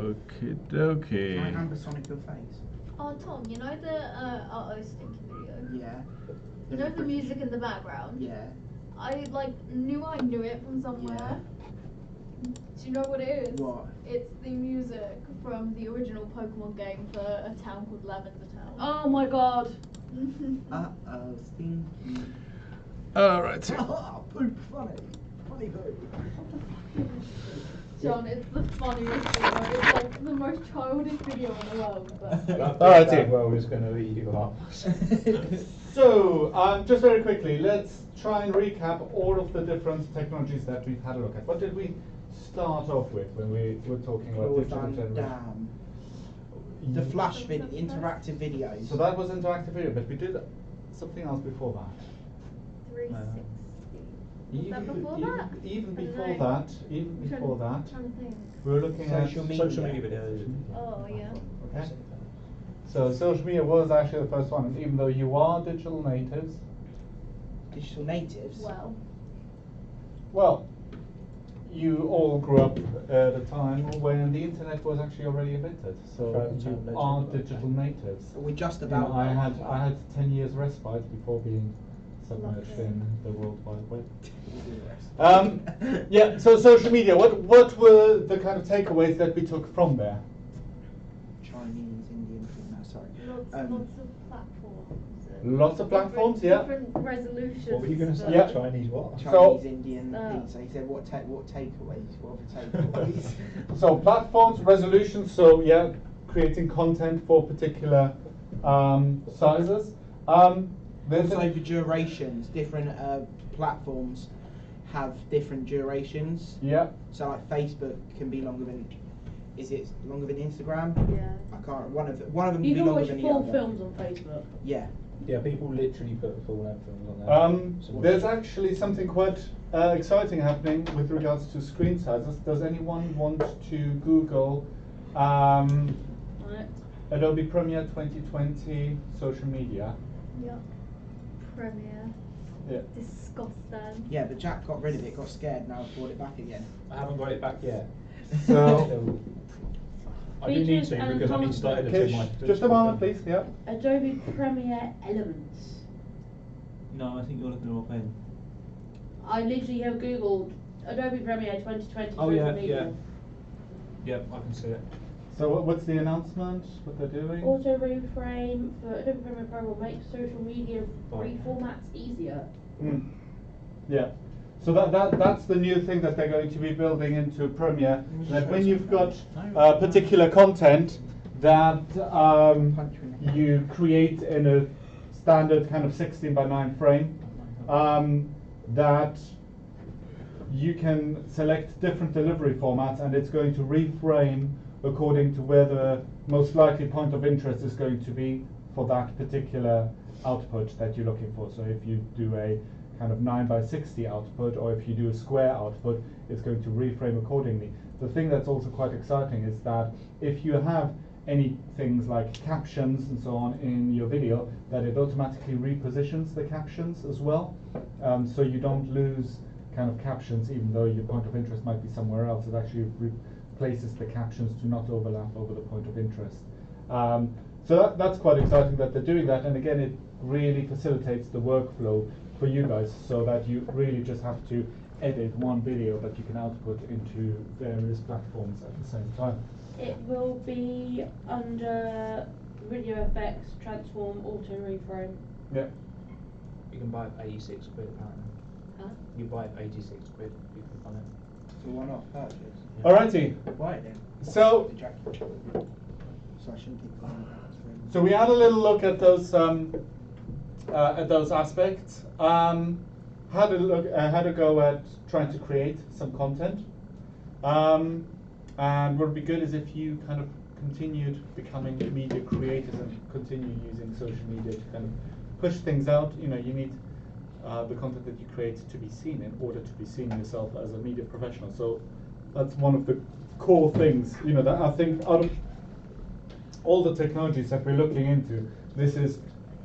Okie Can I dokie. ambisonic your face? Oh, Tom, you know the oh Stinky video? Yeah. You know the music in the background? Yeah. I knew I knew it from somewhere. Do you know what it is? What? It's the music from the original Pokemon game for a town called Lavender Town. Oh my god. Uh-oh, Stinky. Alright. Poop funny. Funny poop. John, it's the funniest video. It's like the most childish video in the world. But Alrighty. That world is going to eat you up. So, just very quickly, let's try and recap all of the different technologies that we've had a look at. What did we start off with when we were talking about digital Van generation? Damme. The flash interactive videos. So that was interactive video, but we did something else before that. 360. Was that before that? Even I don't before know. that, even before that, I'm trying to think. we were looking at Social media. Social media videos. Oh yeah. Okay. So social media was actually the first one, and even though you are digital natives, Digital natives. well, you all grew up at a time when the internet was actually already invented. So Private you time are legend. digital natives. We're just You know, about. I had 10 years respite before being submerged Lovely. in the World Wide Web. Yeah. So social media. What were the kind of takeaways that we took from there? Chinese, Indian. No, sorry. Lots of platforms. Lots of platforms, yeah. Different resolutions. What were you going to say? Yeah. Chinese what? Chinese, So- Indian, pizza. He said, what takeaways? What are the takeaways? So platforms, resolutions. So yeah, creating content for particular sizes. There's Also a- the durations. Different platforms have different durations. yeah. So like Facebook can be longer than. Is it longer than Instagram? Yeah. I can't. One of them You can be can longer watch than the full other. films on Facebook. Yeah. Yeah, people literally put full length films on there. There's actually something quite exciting happening with regards to screen sizes. Does anyone want to Google Right. Adobe Premiere 2020 social media? Yeah. Premiere. Yeah. Disgusting. Yeah, but Jack got rid of it, got scared, now brought it back again. I haven't got it back yet. So, I do need Features to and because I've been started to okay, do my. just a moment, please. Yeah. Adobe Premiere Elements. No, I think you're looking at the wrong thing. I literally have googled Adobe Premiere 2020 Oh, social yeah, media. Yep, I can see it. So what's the announcement? What they're doing? Auto reframe for Adobe Premiere Pro will make social media free formats easier. Mm. Yeah. So that's the new thing that they're going to be building into Premiere. That when you've got particular content that you create in a standard kind of 16 by 9 frame, that you can select different delivery formats, and it's going to reframe according to where the most likely point of interest is going to be for that particular output that you're looking for. So if you do a kind of 9 by 60 output, or if you do a square output, it's going to reframe accordingly. The thing that's also quite exciting is that if you have any things like captions and so on in your video, that it automatically repositions the captions as well. So you don't lose kind of captions even though your point of interest might be somewhere else. It actually replaces the captions to not overlap over the point of interest. So that's quite exciting that they're doing that, and again it really facilitates the workflow for you guys, so that you really just have to edit one video that you can output into various platforms at the same time. It will be under video effects, transform, auto reframe. Yeah. You can buy it for 86 quid apparently. Huh? You buy it for 86 quid. You can buy it. So why not purchase? Alrighty. Buy it then. So So I shouldn't keep buying that. So we had a little look at those aspects. Had a go at trying to create some content. And what would be good is if you kind of continued becoming media creators and continue using social media to kind of push things out. You know, you need the content that you create to be seen in order to be seen yourself as a media professional. So that's one of the core things, you know, that I think out of all the technologies that we're looking into, this is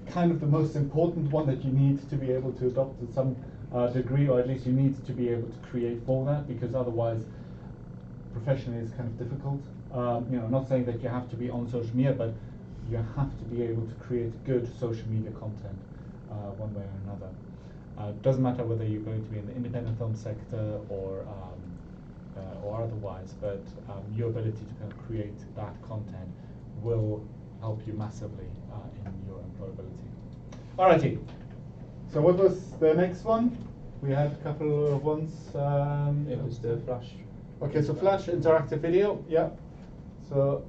kind of the most important one that you need to be able to adopt to some degree, or at least you need to be able to create for that, because otherwise professionally is kind of difficult. Not saying that you have to be on social media, but you have to be able to create good social media content one way or another. It doesn't matter whether you're going to be in the independent film sector or otherwise, but your ability to kind of create that content will help you massively in your employability. Alrighty. So what was the next one? We had a couple of ones. It was the Flash. Okay, so Flash interactive video. Yeah. So.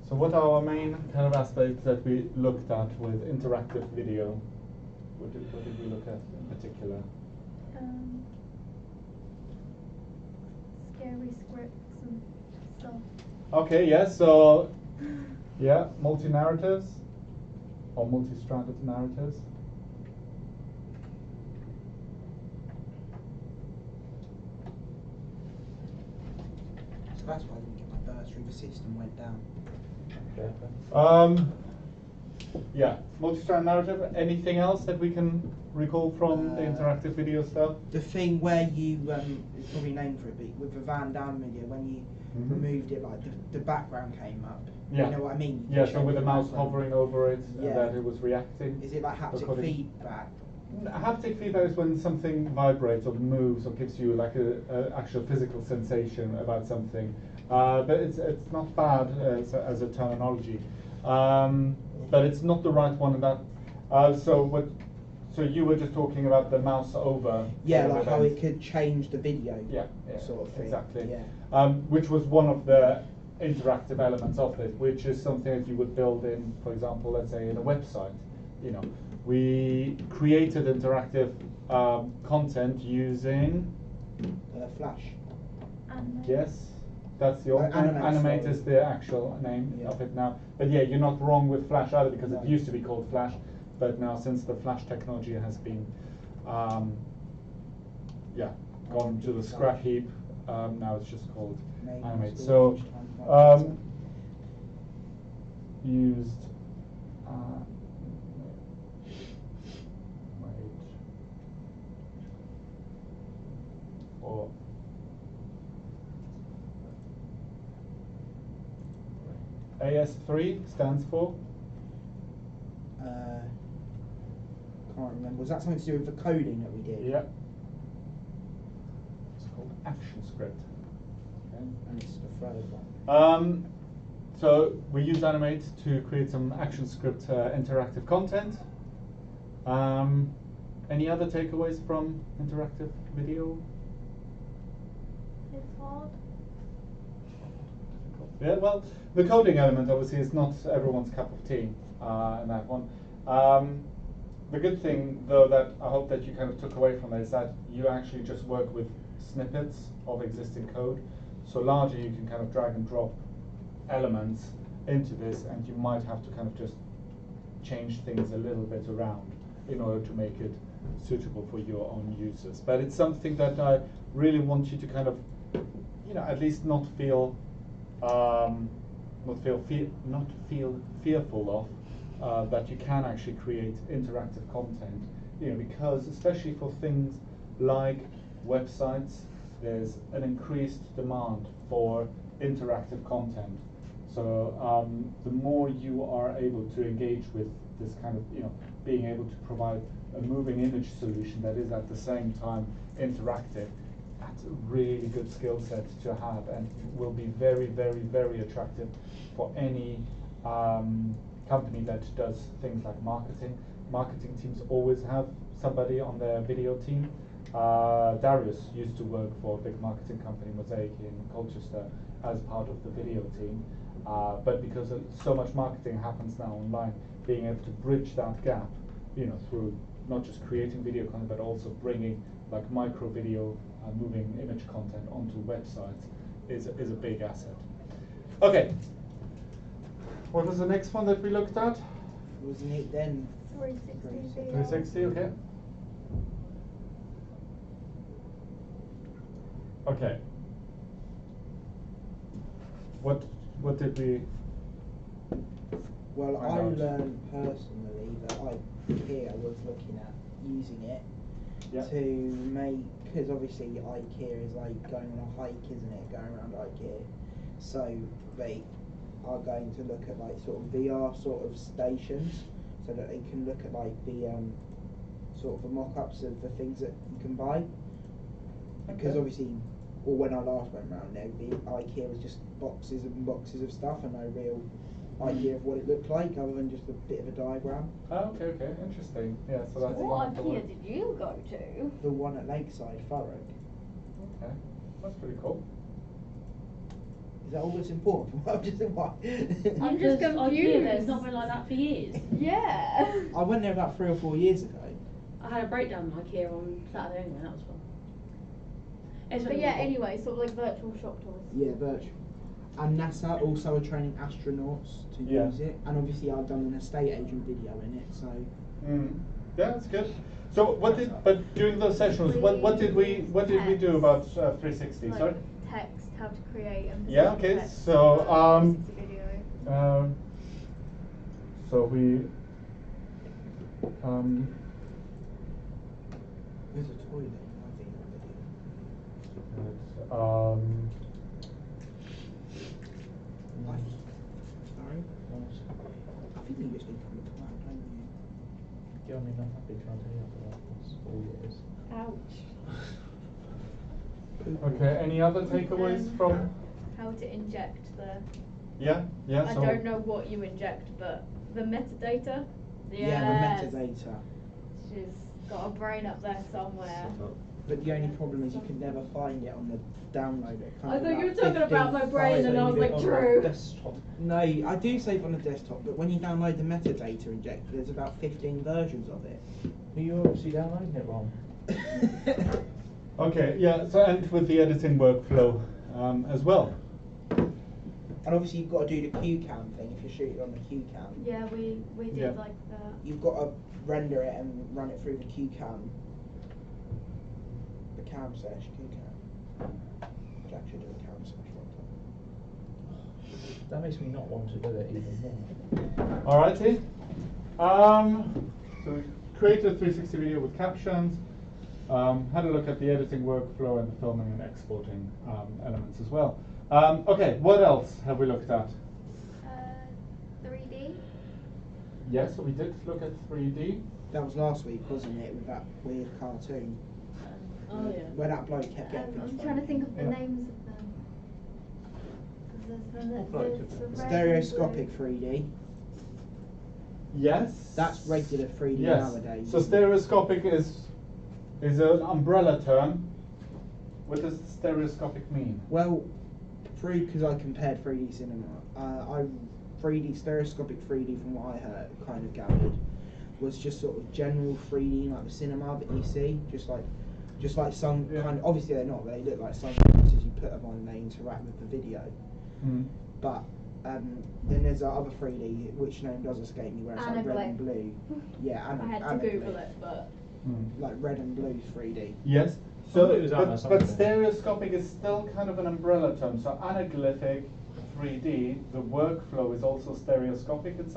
So what are our main kind of aspects that we looked at with interactive video? What did we look at in particular? Scary scripts and stuff. Okay, yes, so yeah, multi-narratives or multi-stranded narratives. So that's why I didn't get my bursary. The system went down. Yeah, multi-strand narrative. Anything else that we can recall from the interactive video stuff? The thing where you, there's probably a name for it, but with the Van Damme video, when you removed it, like the background came up. Yeah. You know what I mean? You Yeah, can so change with the mouse background. hovering over it Yeah. and that it was reacting. Is it like haptic according- feedback? Haptic feedback is when something vibrates or moves or gives you like a actual physical sensation about something. But it's not bad as a terminology. But it's not the right one in that. So you were just talking about the mouse over. Yeah, sort of like how event. it could change the video. Yeah, Sort of thing. exactly. Yeah. Which was one of the interactive elements of it, which is something that you would build in, for example, let's say in a website. We created interactive content using. Flash. Yes, that's the old Animate, Animate sorry. is the actual name Yeah. of it now. But yeah, you're not wrong with Flash either, because No. it used to be called Flash, but now since the Flash technology has been, gone to the scrap heap, now it's just called Maybe Animate. still So, each time used. For AS3 stands for. Can't remember. Was that something to do with the coding that we did? Yeah. It's called ActionScript. Okay. And it's the third one. So we use Animate to create some ActionScript interactive content. Any other takeaways from interactive video? It's hard. Yeah, well, the coding element obviously is not everyone's cup of tea in that one. The good thing, though, that I hope that you kind of took away from it is that you actually just work with snippets of existing code. So largely you can kind of drag and drop elements into this, and you might have to kind of just change things a little bit around in order to make it suitable for your own users. But it's something that I really want you to kind of, at least not feel fearful of. That you can actually create interactive content, because especially for things like websites, there's an increased demand for interactive content. So the more you are able to engage with this kind of, being able to provide a moving image solution that is at the same time interactive, that's a really good skill set to have, and will be very, very, very attractive for any company that does things like marketing. Marketing teams always have somebody on their video team. Darius used to work for a big marketing company, Mosaic, in Colchester, as part of the video team. But because so much marketing happens now online, being able to bridge that gap, through not just creating video content, but also bringing like micro video, moving image content onto websites is a big asset. Okay. What was the next one that we looked at? Wasn't it then? 360 video. 360, okay. Okay. What did we Well, find I out. learned personally that IKEA was looking at using it Yeah. to make, because obviously IKEA is like going on a hike, isn't it? Going around IKEA. So they are going to look at like sort of VR sort of stations, so that they can look at like the sort of the mock-ups of the things that you can buy. Because Okay. obviously, or when I last went round there, the IKEA was just boxes and boxes of stuff and no real idea of what it looked like, other than just a bit of a diagram. Oh, okay, interesting. Yeah, so that's What one of the IKEA ones. did you go to? The one at Lakeside, Thurrock. Okay, that's pretty cool. Is that all that's important? I'm just what? I'm just Because IKEA confused. there's not been like that for years. Yeah. I went there about 3 or 4 years ago. I had a breakdown in IKEA on Saturday anyway, that was fun. It's But really yeah, cool. anyway, sort of like virtual shop tours. Yeah, virtual. And NASA also are training astronauts to Yeah. use it. And obviously I've done an estate agent video in it, so Yeah, that's good. So what did, but during those sessions, what did we do about 360? Like Sorry. text, how to create and Yeah, position okay, text so, for a 360 video. So we there's a toilet in my video. Sorry? I think you just need to come out, don't you? Yeah, I mean, I'm happy trying to help for the last 4 years. Ouch. Okay, any other takeaways from? How to inject the. Yeah, I so don't know what you inject, but the metadata. Yeah, the metadata. She's got a brain up there somewhere. But the only problem is you can never find it on the download. It I thought you were talking about my brain, and I was like, true. No, I do save on the desktop, but when you download the metadata injector, there's about 15 versions of it. You're obviously downloading it wrong. Okay, yeah, so and with the editing workflow as well. And obviously you've got to do the QCam thing if you're shooting on the QCam. Yeah, we did Yeah. like that. You've got to render it and run it through the QCam. The cam sesh, QCam. Jack should do a cam sesh one time. That makes me not want to do it even more. Alrighty. So we created a 360 video with captions. Had a look at the editing workflow and the filming and exporting elements as well. Okay, what else have we looked at? 3D. Yes, we did look at 3D. That was last week, wasn't it, with that weird cartoon? Oh yeah. Where that bloke kept getting things I'm from. trying to think of the Yeah. names of them. 'Cause there's the red and Stereoscopic blue. 3D. Yes. That's regular 3D Yes. nowadays. So stereoscopic is an umbrella term. What does stereoscopic mean? Well, because I compared 3D cinema, 3D stereoscopic 3D from what I heard, kind of gathered, was just sort of general 3D like the cinema that you see, just like some Yeah. kind of, obviously they're not, but they look like sunglasses you put them on and they interact with the video. But then there's that other 3D, which name does escape me, where it's like red and blue. Yeah, I had to Anaglyph. Google it, but Like red and blue 3D. Yes. I So, thought it was out there but somewhere. stereoscopic is still kind of an umbrella term. So anaglyphic 3D, the workflow is also stereoscopic in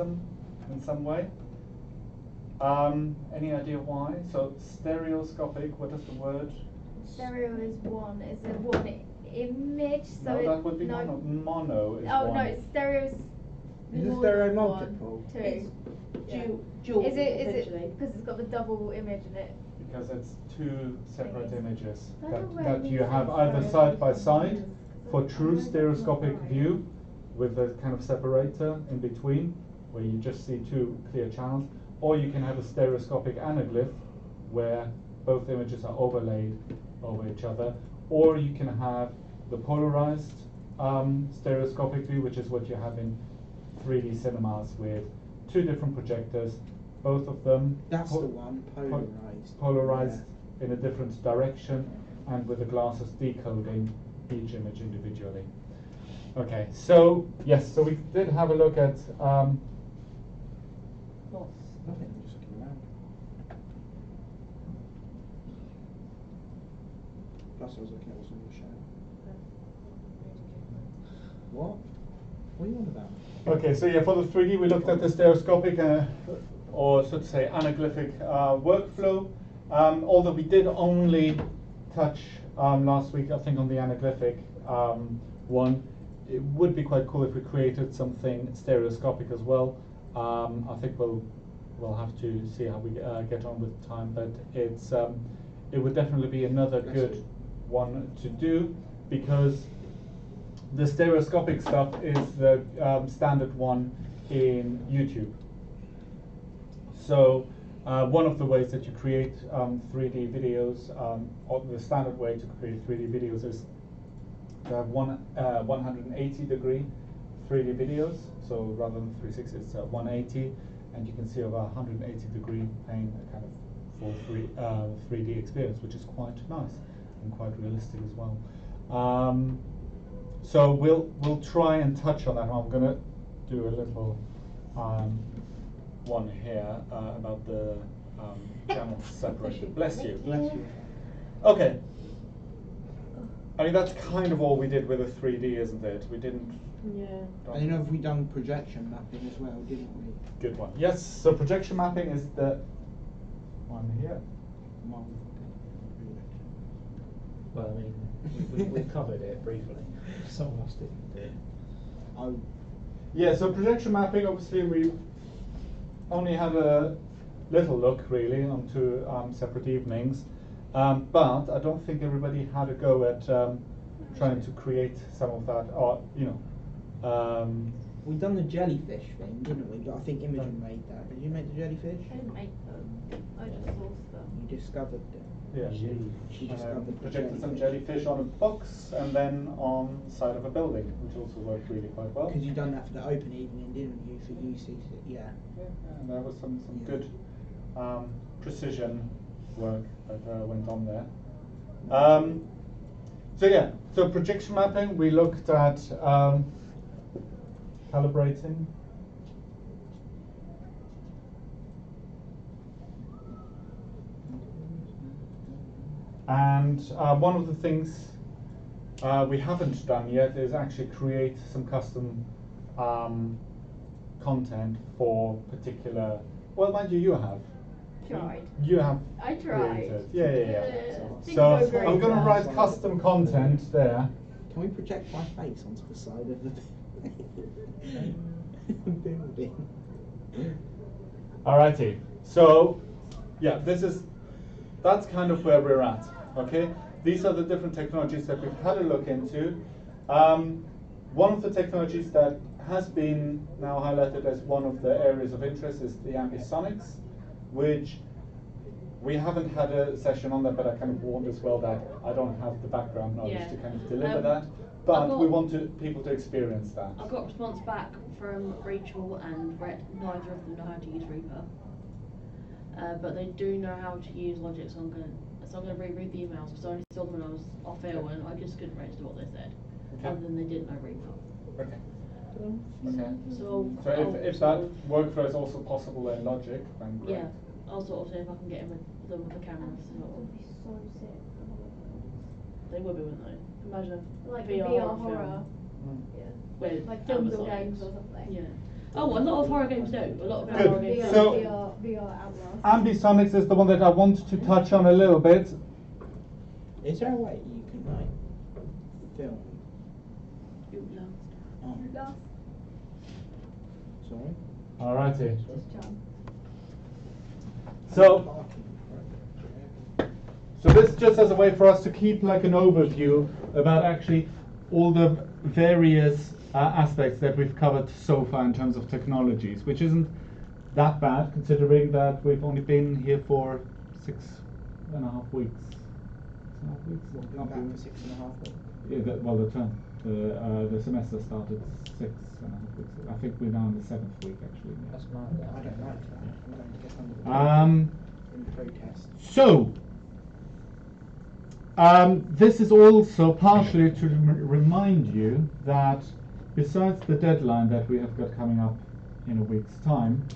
some way. Any idea why? So stereoscopic, what is the word? stereo is one. It's a one image. So No, it, that would be no. mono. Mono is Oh one. no, stereo's. Is it more stereo than one. multiple? Two. It's Yeah. dual. Is it essentially. because it's got the double image in it? Because it's two separate Thingies. images I don't know where that it you means have it's either side by stereoscopic. side for true stereoscopic view with a kind of separator in between where you just see two clear channels, or you can have a stereoscopic anaglyph where both images are overlaid over each other, or you can have the polarized stereoscopic view, which is what you have in 3D cinemas with two different projectors, both of them That's the one, polarized. polarized in a different direction, and with the glasses decoding each image individually. Okay, so yes, so we did have a look at Nothing, I'm just looking around. Plus I was looking at what's on the show. What? What are you on about? Okay, so yeah, for the 3D, we looked at the stereoscopic, or so to say, anaglyphic workflow. Although we did only touch last week, I think, on the anaglyphic one. It would be quite cool if we created something stereoscopic as well. I think we'll have to see how we get on with time, but it would definitely be another good one to do, because the stereoscopic stuff is the standard one in YouTube. So one of the ways that you create 3D videos, or the standard way to create 3D videos, is to have 180-degree 3D videos. So rather than 360, it's 180, and you can see over 180-degree paint a kind of full 3D experience, which is quite nice and quite realistic as well. So we'll try and touch on that. I'm going to do a little one here about the channel separation. Bless you. Bless you. Okay. I mean, that's kind of all we did with the 3D, isn't it? We didn't. Yeah. And then have we done projection mapping as well, didn't we? Good one. Yes. So projection mapping is the one here. Well, I mean, we've covered it briefly. Some of us didn't do it. Yeah, so projection mapping, obviously we only had a little look really on two separate evenings, but I don't think everybody had a go at trying to create some of that, or we done the jellyfish thing, didn't we? I think Imogen made that. Did you make the jellyfish? I didn't make them. I just sourced them. You discovered them. yeah, She discovered the projected some jellyfish on a box and then on the side of a building, which also worked really quite well. Because you done that for the open evening, didn't you? For UCC, yeah. Yeah, and there was some Yeah. good precision work that went on there. So yeah, so projection mapping, we looked at calibrating. And one of the things we haven't done yet is actually create some custom content for particular. Well, mind you, you have. Tried. You have. I tried. Created. Yeah. Didn't So go very I'm going to well. write custom content there. Can we project my face onto the side of the building? Alrighty. So yeah, that's kind of where we're at. Okay. These are the different technologies that we've had a look into. One of the technologies that has been now highlighted as one of the areas of interest is the ambisonics, which we haven't had a session on that, but I kind of warned as well that I don't have the background knowledge Yeah. to kind of deliver I've that, but got- we want people to experience that. I got a response back from Rachel and Brett. Neither of them know how to use Reaper, but they do know how to use Logic. So I'm gonna reread the emails because I only saw them when I was off air and I just couldn't register what they said, Okay. other than they didn't know Reaper. Okay. Okay. So if that workflow is also possible in Logic, then great. yeah, I'll sort of see if I can get in with them with the cameras. That would be so sick. They would be, wouldn't they? Imagine a Like VR, VR horror horror. film Mm. Yeah. with Like films or ambisonics. games or something. Yeah. Oh, a lot of horror games do. A lot of Good. horror games VR, do. So- VR Outlast. Ambisonics is the one that I wanted to touch on a little bit. Is there a way you can like film? Outlast. Oh, Outlast. sorry. Alrighty. Just jump. So this just as a way for us to keep like an overview about actually all the various aspects that we've covered so far in terms of technologies, which isn't that bad considering that we've only been here for 6.5 weeks. 6.5 weeks? We'll be back for 6.5 weeks. Yeah, the term. The semester started 6.5 weeks. I think we're now in the 7th week actually. That's nice. I don't like that. I'm going to get under the in protest. So, this is also partially to remind you that besides the deadline that we have got coming up in a week's time,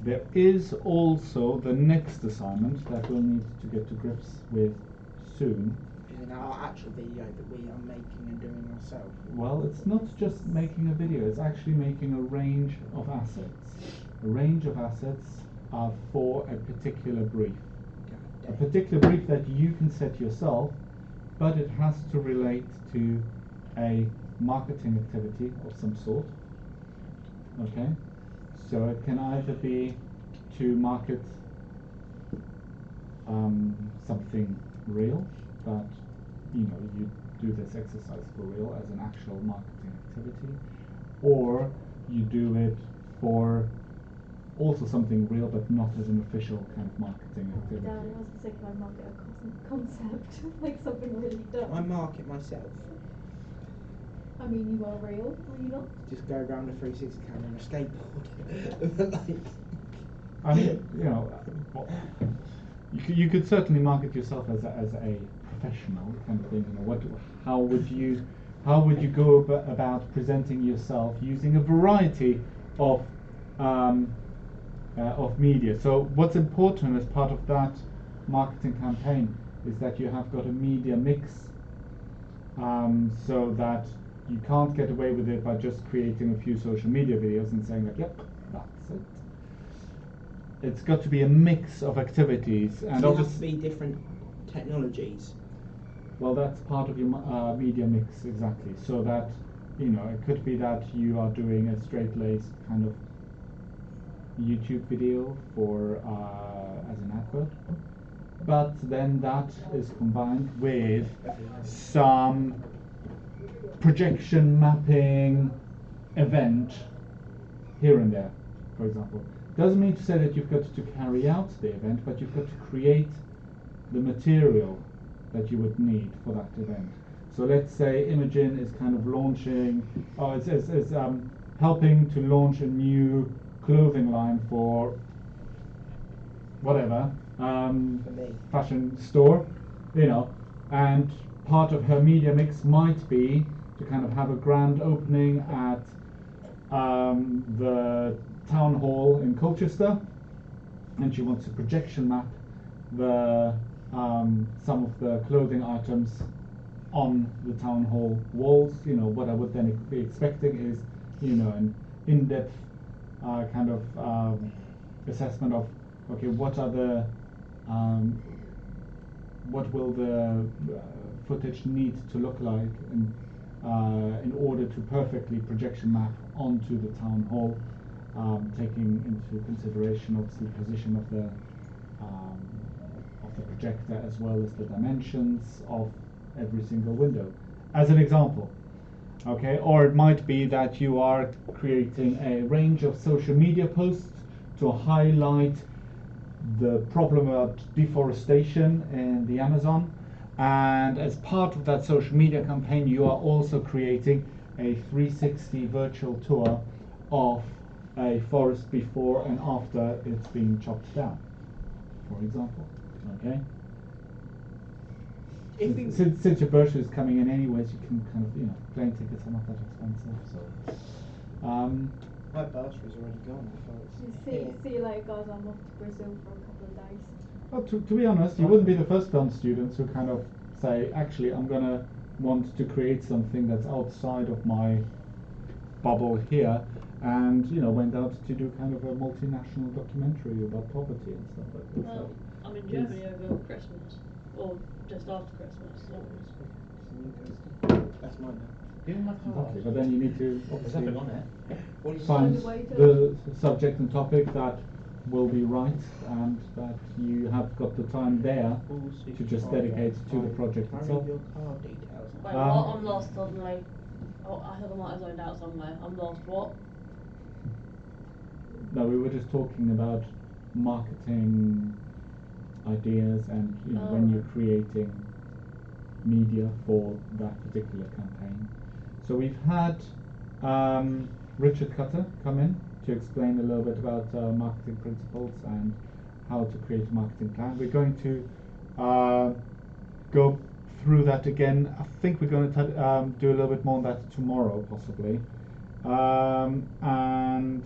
there is also the next assignment that we'll need to get to grips with soon. in our actual video that we are making and doing ourselves? Well, it's not just making a video, it's actually making a range of assets. A range of assets are for a particular brief. A particular brief that you can set yourself, but it has to relate to a marketing activity of some sort. Okay? So it can either be to market something real, that you do this exercise for real as an actual marketing activity, or you do it for also something real but not as an official kind of marketing activity. I was going to say, can I market a concept, like something really dumb? I market myself. I mean, you are real, are you not? Just go around a 360 camera on a skateboard. Like, I mean, you could certainly market yourself as a professional kind of thing. How would you go about presenting yourself using a variety of media? So what's important as part of that marketing campaign is that you have got a media mix, so that you can't get away with it by just creating a few social media videos and saying like, yep, that's it. It's got to be a mix of activities, and so it has to obviously, be different technologies. well, that's part of your media mix, exactly. So that it could be that you are doing a straight-laced kind of YouTube video for as an advert, but then that is combined with some projection mapping event here and there, for example. Doesn't mean to say that you've got to carry out the event, but you've got to create the material that you would need for that event. So let's say Imogen is kind of launching, is helping to launch a new clothing line for whatever fashion store, and part of her media mix might be to kind of have a grand opening at the town hall in Colchester, and she wants to projection map the some of the clothing items on the town hall walls. What I would then be expecting is an in-depth kind of assessment of, okay, what will the footage need to look like in order to perfectly projection map onto the town hall, taking into consideration obviously the position of the projector as well as the dimensions of every single window, as an example. Okay, or it might be that you are creating a range of social media posts to highlight the problem about deforestation in the Amazon, and as part of that social media campaign you are also creating a 360 virtual tour of a forest before and after it's been chopped down, for example. Okay. Since your brochure is coming in anyways, you can kind of, plane tickets are not that expensive, so. My bursary's already gone. See you later, guys. I'm off to Brazil for a couple of days. Well, to be honest, you wouldn't be the first film students who kind of say, actually, I'm going to want to create something that's outside of my bubble here, and went out to do kind of a multinational documentary about poverty and stuff like that. Well, I'm in Germany over Christmas, or just after Christmas. So. That's mine now. Exactly, but then you need to There's obviously nothing on it. find the subject and topic that will be right, and that you have got the time there to just dedicate to the project itself. Your card details. Wait, what? I'm lost suddenly. Oh, I thought I might have zoned out somewhere. I'm lost. What? No, we were just talking about marketing ideas and when you're creating media for that particular campaign. So we've had Richard Cutter come in to explain a little bit about marketing principles and how to create a marketing plan. We're going to go through that again. I think we're going to do a little bit more on that tomorrow, possibly. And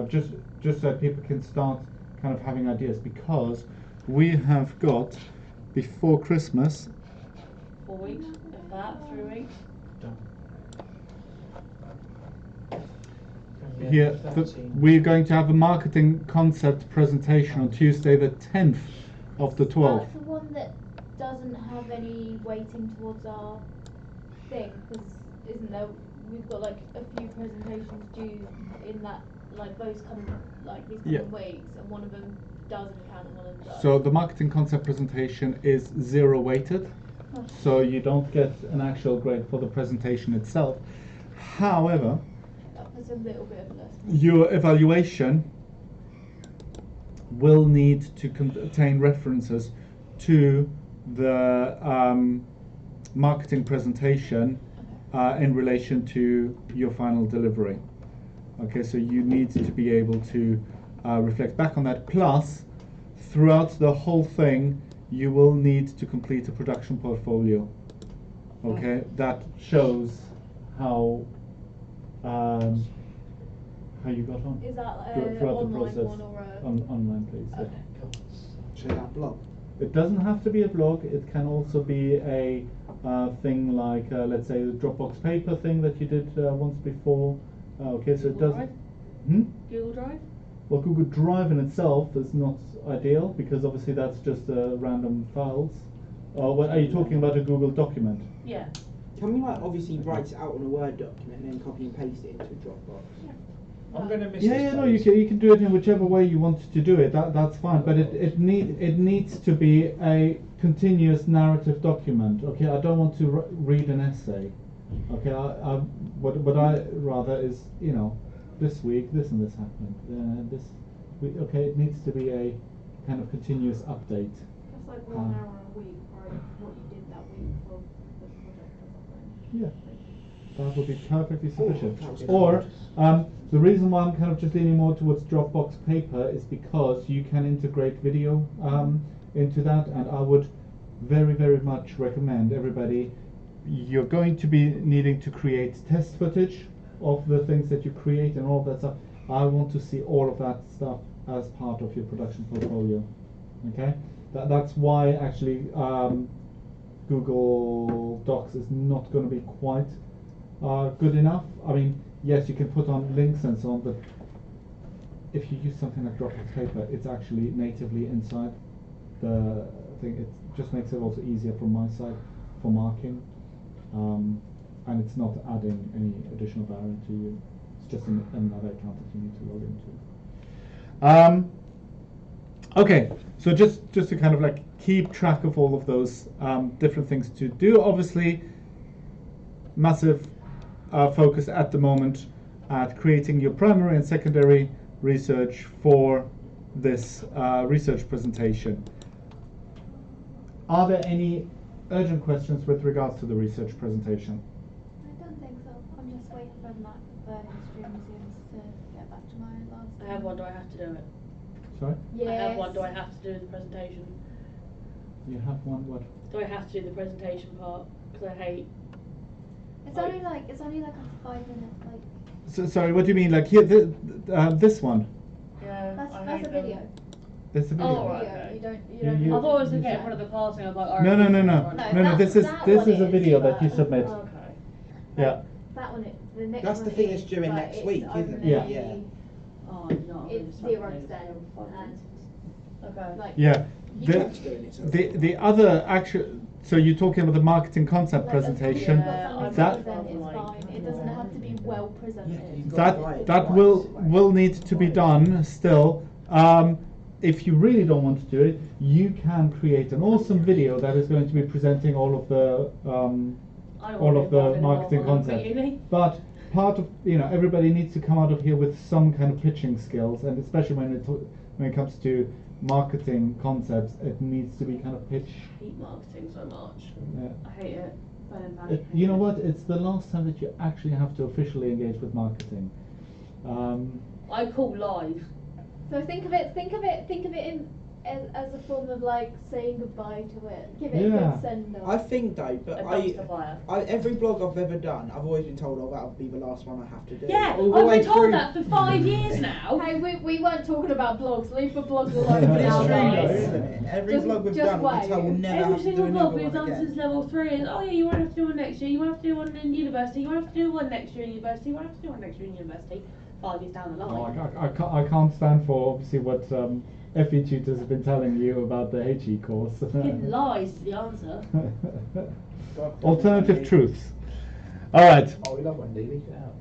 just so people can start kind of having ideas, because we have got before Christmas. 4 weeks, if that, 3 weeks. Done. Here, 13. we're going to have a marketing concept presentation on Tuesday the 10th of the 12th. That's the one that doesn't have any weighting towards our thing, because isn't there? We've got like a few presentations due in that, like those coming, like these coming weeks, and one of them doesn't count and one of them does. So the marketing concept presentation is 0 weighted, so you don't get an actual grade for the presentation itself. However, That puts a little bit of less. your evaluation will need to contain references to the marketing presentation in relation to your final delivery. Okay, so you need to be able to reflect back on that. Plus, throughout the whole thing, you will need to complete a production portfolio. Okay, that shows how you got on. Is that throughout the online process. one or a? Online, please. Yeah. Okay. So that blog. It doesn't have to be a blog. It can also be a thing like, let's say, the Dropbox paper thing that you did once before. Okay, so it Google doesn't. Drive? Google Drive? Well, Google Drive in itself is not ideal because obviously that's just random files. What are you talking about? A Google document? Yeah. Can we like obviously write it out on a Word document and then copy and paste it into a Dropbox? I'm going to miss Yeah, this yeah, no, place. you can do it in whichever way you want to do it. That's fine, but it needs to be a continuous narrative document. Okay, I don't want to read an essay. Okay, what I rather is, you know, this week this and this happened. This week, okay, it needs to be a kind of continuous update. That's like 1 hour a week, right? What you did that week for the project or something. Yeah. That would be perfectly sufficient. that's Or the reason why I'm kind of just leaning more towards Dropbox paper is because you can integrate video into that, and I would very, very much recommend everybody. You're going to be needing to create test footage of the things that you create and all of that stuff. I want to see all of that stuff as part of your production portfolio. Okay, that's why actually Google Docs is not going to be quite good enough. I mean, yes, you can put on links and so on, but if you use something like Dropbox paper, it's actually natively inside the thing. It just makes it also easier from my side for marking, and it's not adding any additional barrier to you. It's just another account that you need to log into. Okay, so just to kind of like keep track of all of those different things to do. Obviously, massive focus at the moment at creating your primary and secondary research for this research presentation. Are there any urgent questions with regards to the research presentation? I don't think so. I'm just waiting for the history museums to get back to my last. I have one, do I have to do it? Sorry? Yes. I have one, do I have to do the presentation? You have one what? Do I have to do the presentation part? Because I hate. It's only like a 5-minute like. So, sorry, what do you mean? Like here, this one? Yeah. That's I a hate them. video. It's a video. Oh, right. Okay. You don't. You- I thought it was to you- get in front of the class and I was like, No, no, no, no, No, no, no. This is that this one is a is, video that you but- submit. Okay. Yeah. That one. The next That's one the thing is, that's due in but next it's week, isn't it? only- Yeah. Yeah. Oh, no. It's 0% and Okay. like. Yeah. You can't do it, so- The other actual. So you're talking about the marketing concept Like a presentation. video Yeah, something that- to present is fine. It doesn't have to be well presented. you've got to write it That twice. will need to be done still. If you really don't want to do it, you can create an awesome video that is going to be presenting all of the I don't all wanna of be the involved in marketing it, I wanna concept. be uni. But part of, you know, everybody needs to come out of here with some kind of pitching skills, and especially when it comes to marketing concepts, it needs to be kind of pitch. I hate marketing so much. Yeah. I hate it. Burn and panic. You know what? It's the last time that you actually have to officially engage with marketing. I call live. So think of it in as a form of like saying goodbye to it. Give it a Yeah. good send off. I think though, but A dumpster fire. every blog I've ever done, I've always been told, oh, that'll be the last one I have to do. Yeah, All the I've way been told through. that for 5 years now. Hey, we weren't talking about blogs. Leave the blogs alone But it's now, true though, guys. isn't it? Every Just- blog we've just done, we've been told we'll wait. never Every have to do single another blog we've one done again. since level 3 is, oh yeah, you won't have to do one next year, you won't have to do one in university, you won't have to do one next year in university, you won't have to do one next year in university. 5 years down the No, line. I can't stand for obviously what FE tutors have been telling you about the HE course. Hidden lies is the answer. Alternative truths. All right. Oh, we love Wendy. Leave it out.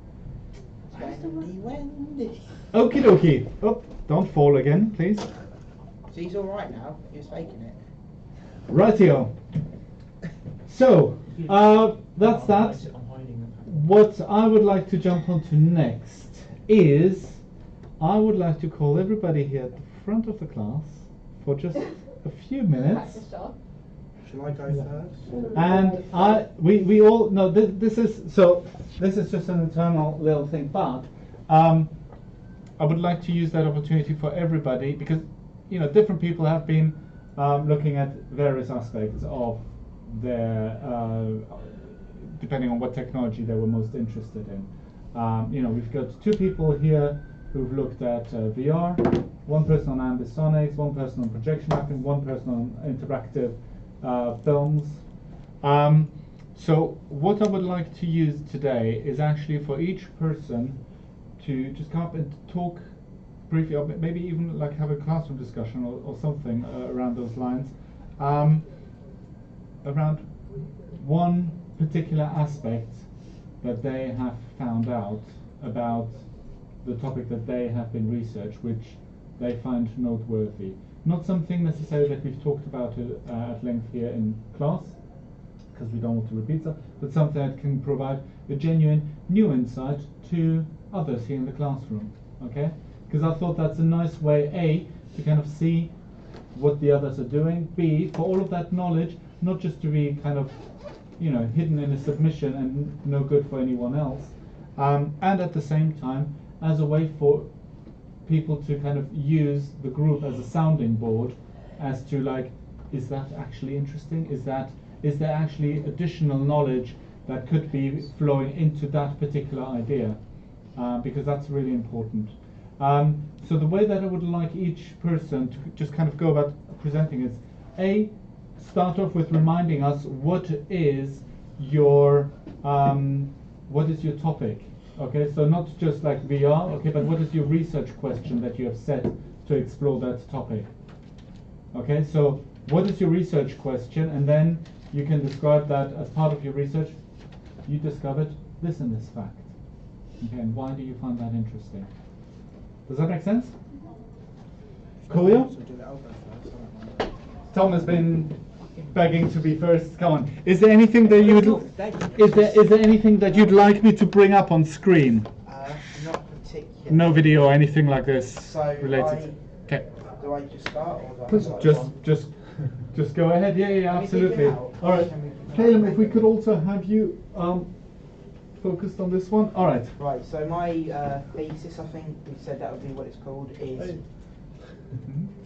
Wendy. Okie dokie. Oh, don't fall again, please. She's alright now, he was faking it. Rightio. So, that's that. I'm hiding them. What I would like to jump onto next is I would like to call everybody here at the front of the class for just a few minutes. Practice shot. Shall I go first? And we all know this is just an internal little thing, but I would like to use that opportunity for everybody because different people have been looking at various aspects of their depending on what technology they were most interested in. We've got 2 people here who've looked at VR, one person on ambisonics, one person on projection mapping, one person on interactive films. So what I would like to use today is actually for each person to just come up and talk briefly, or maybe even like have a classroom discussion or something around those lines, around one particular aspect that they have found out about the topic that they have been researched, which they find noteworthy. Not something necessarily that we've talked about at length here in class, because we don't want to repeat stuff, but something that can provide a genuine new insight to others here in the classroom, okay? Because I thought that's a nice way, A, to kind of see what the others are doing, B, for all of that knowledge, not just to be kind of, hidden in a submission and no good for anyone else, and at the same time, as a way for people to kind of use the group as a sounding board as to like, is that actually interesting? Is there actually additional knowledge that could be flowing into that particular idea? Because that's really important. So the way that I would like each person to just kind of go about presenting is, A, start off with reminding us what is your topic. Okay, so not just like VR, okay, but what is your research question that you have set to explore that topic? Okay, so what is your research question, and then you can describe that as part of your research. You discovered this and this fact. Okay, and why do you find that interesting? Does that make sense? Coolio? So do it, I'll go first, I don't mind. Tom has been begging to be first. Come on. Is there anything that you would? Is there anything that you'd like me to bring up on screen? Not particularly. No video or anything like this So related. Okay. Do I just start or do I start Just go ahead. Yeah, Can we absolutely. pick it out? All right, Can we pick it Caleb, out? if we could also have you focused on this one. All right. Right, so my thesis, I think we said that would be what it's called,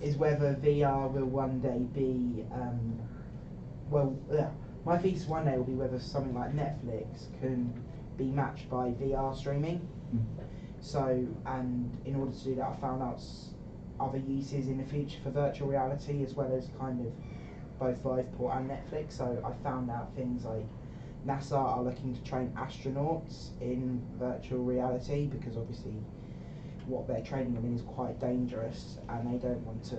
is whether VR will one day be, my thesis one day will be whether something like Netflix can be matched by VR streaming. So, and in order to do that, I found out other uses in the future for virtual reality, as well as kind of both Viveport and Netflix. So I found out things like NASA are looking to train astronauts in virtual reality, because obviously what they're training them in is quite dangerous, and they don't want to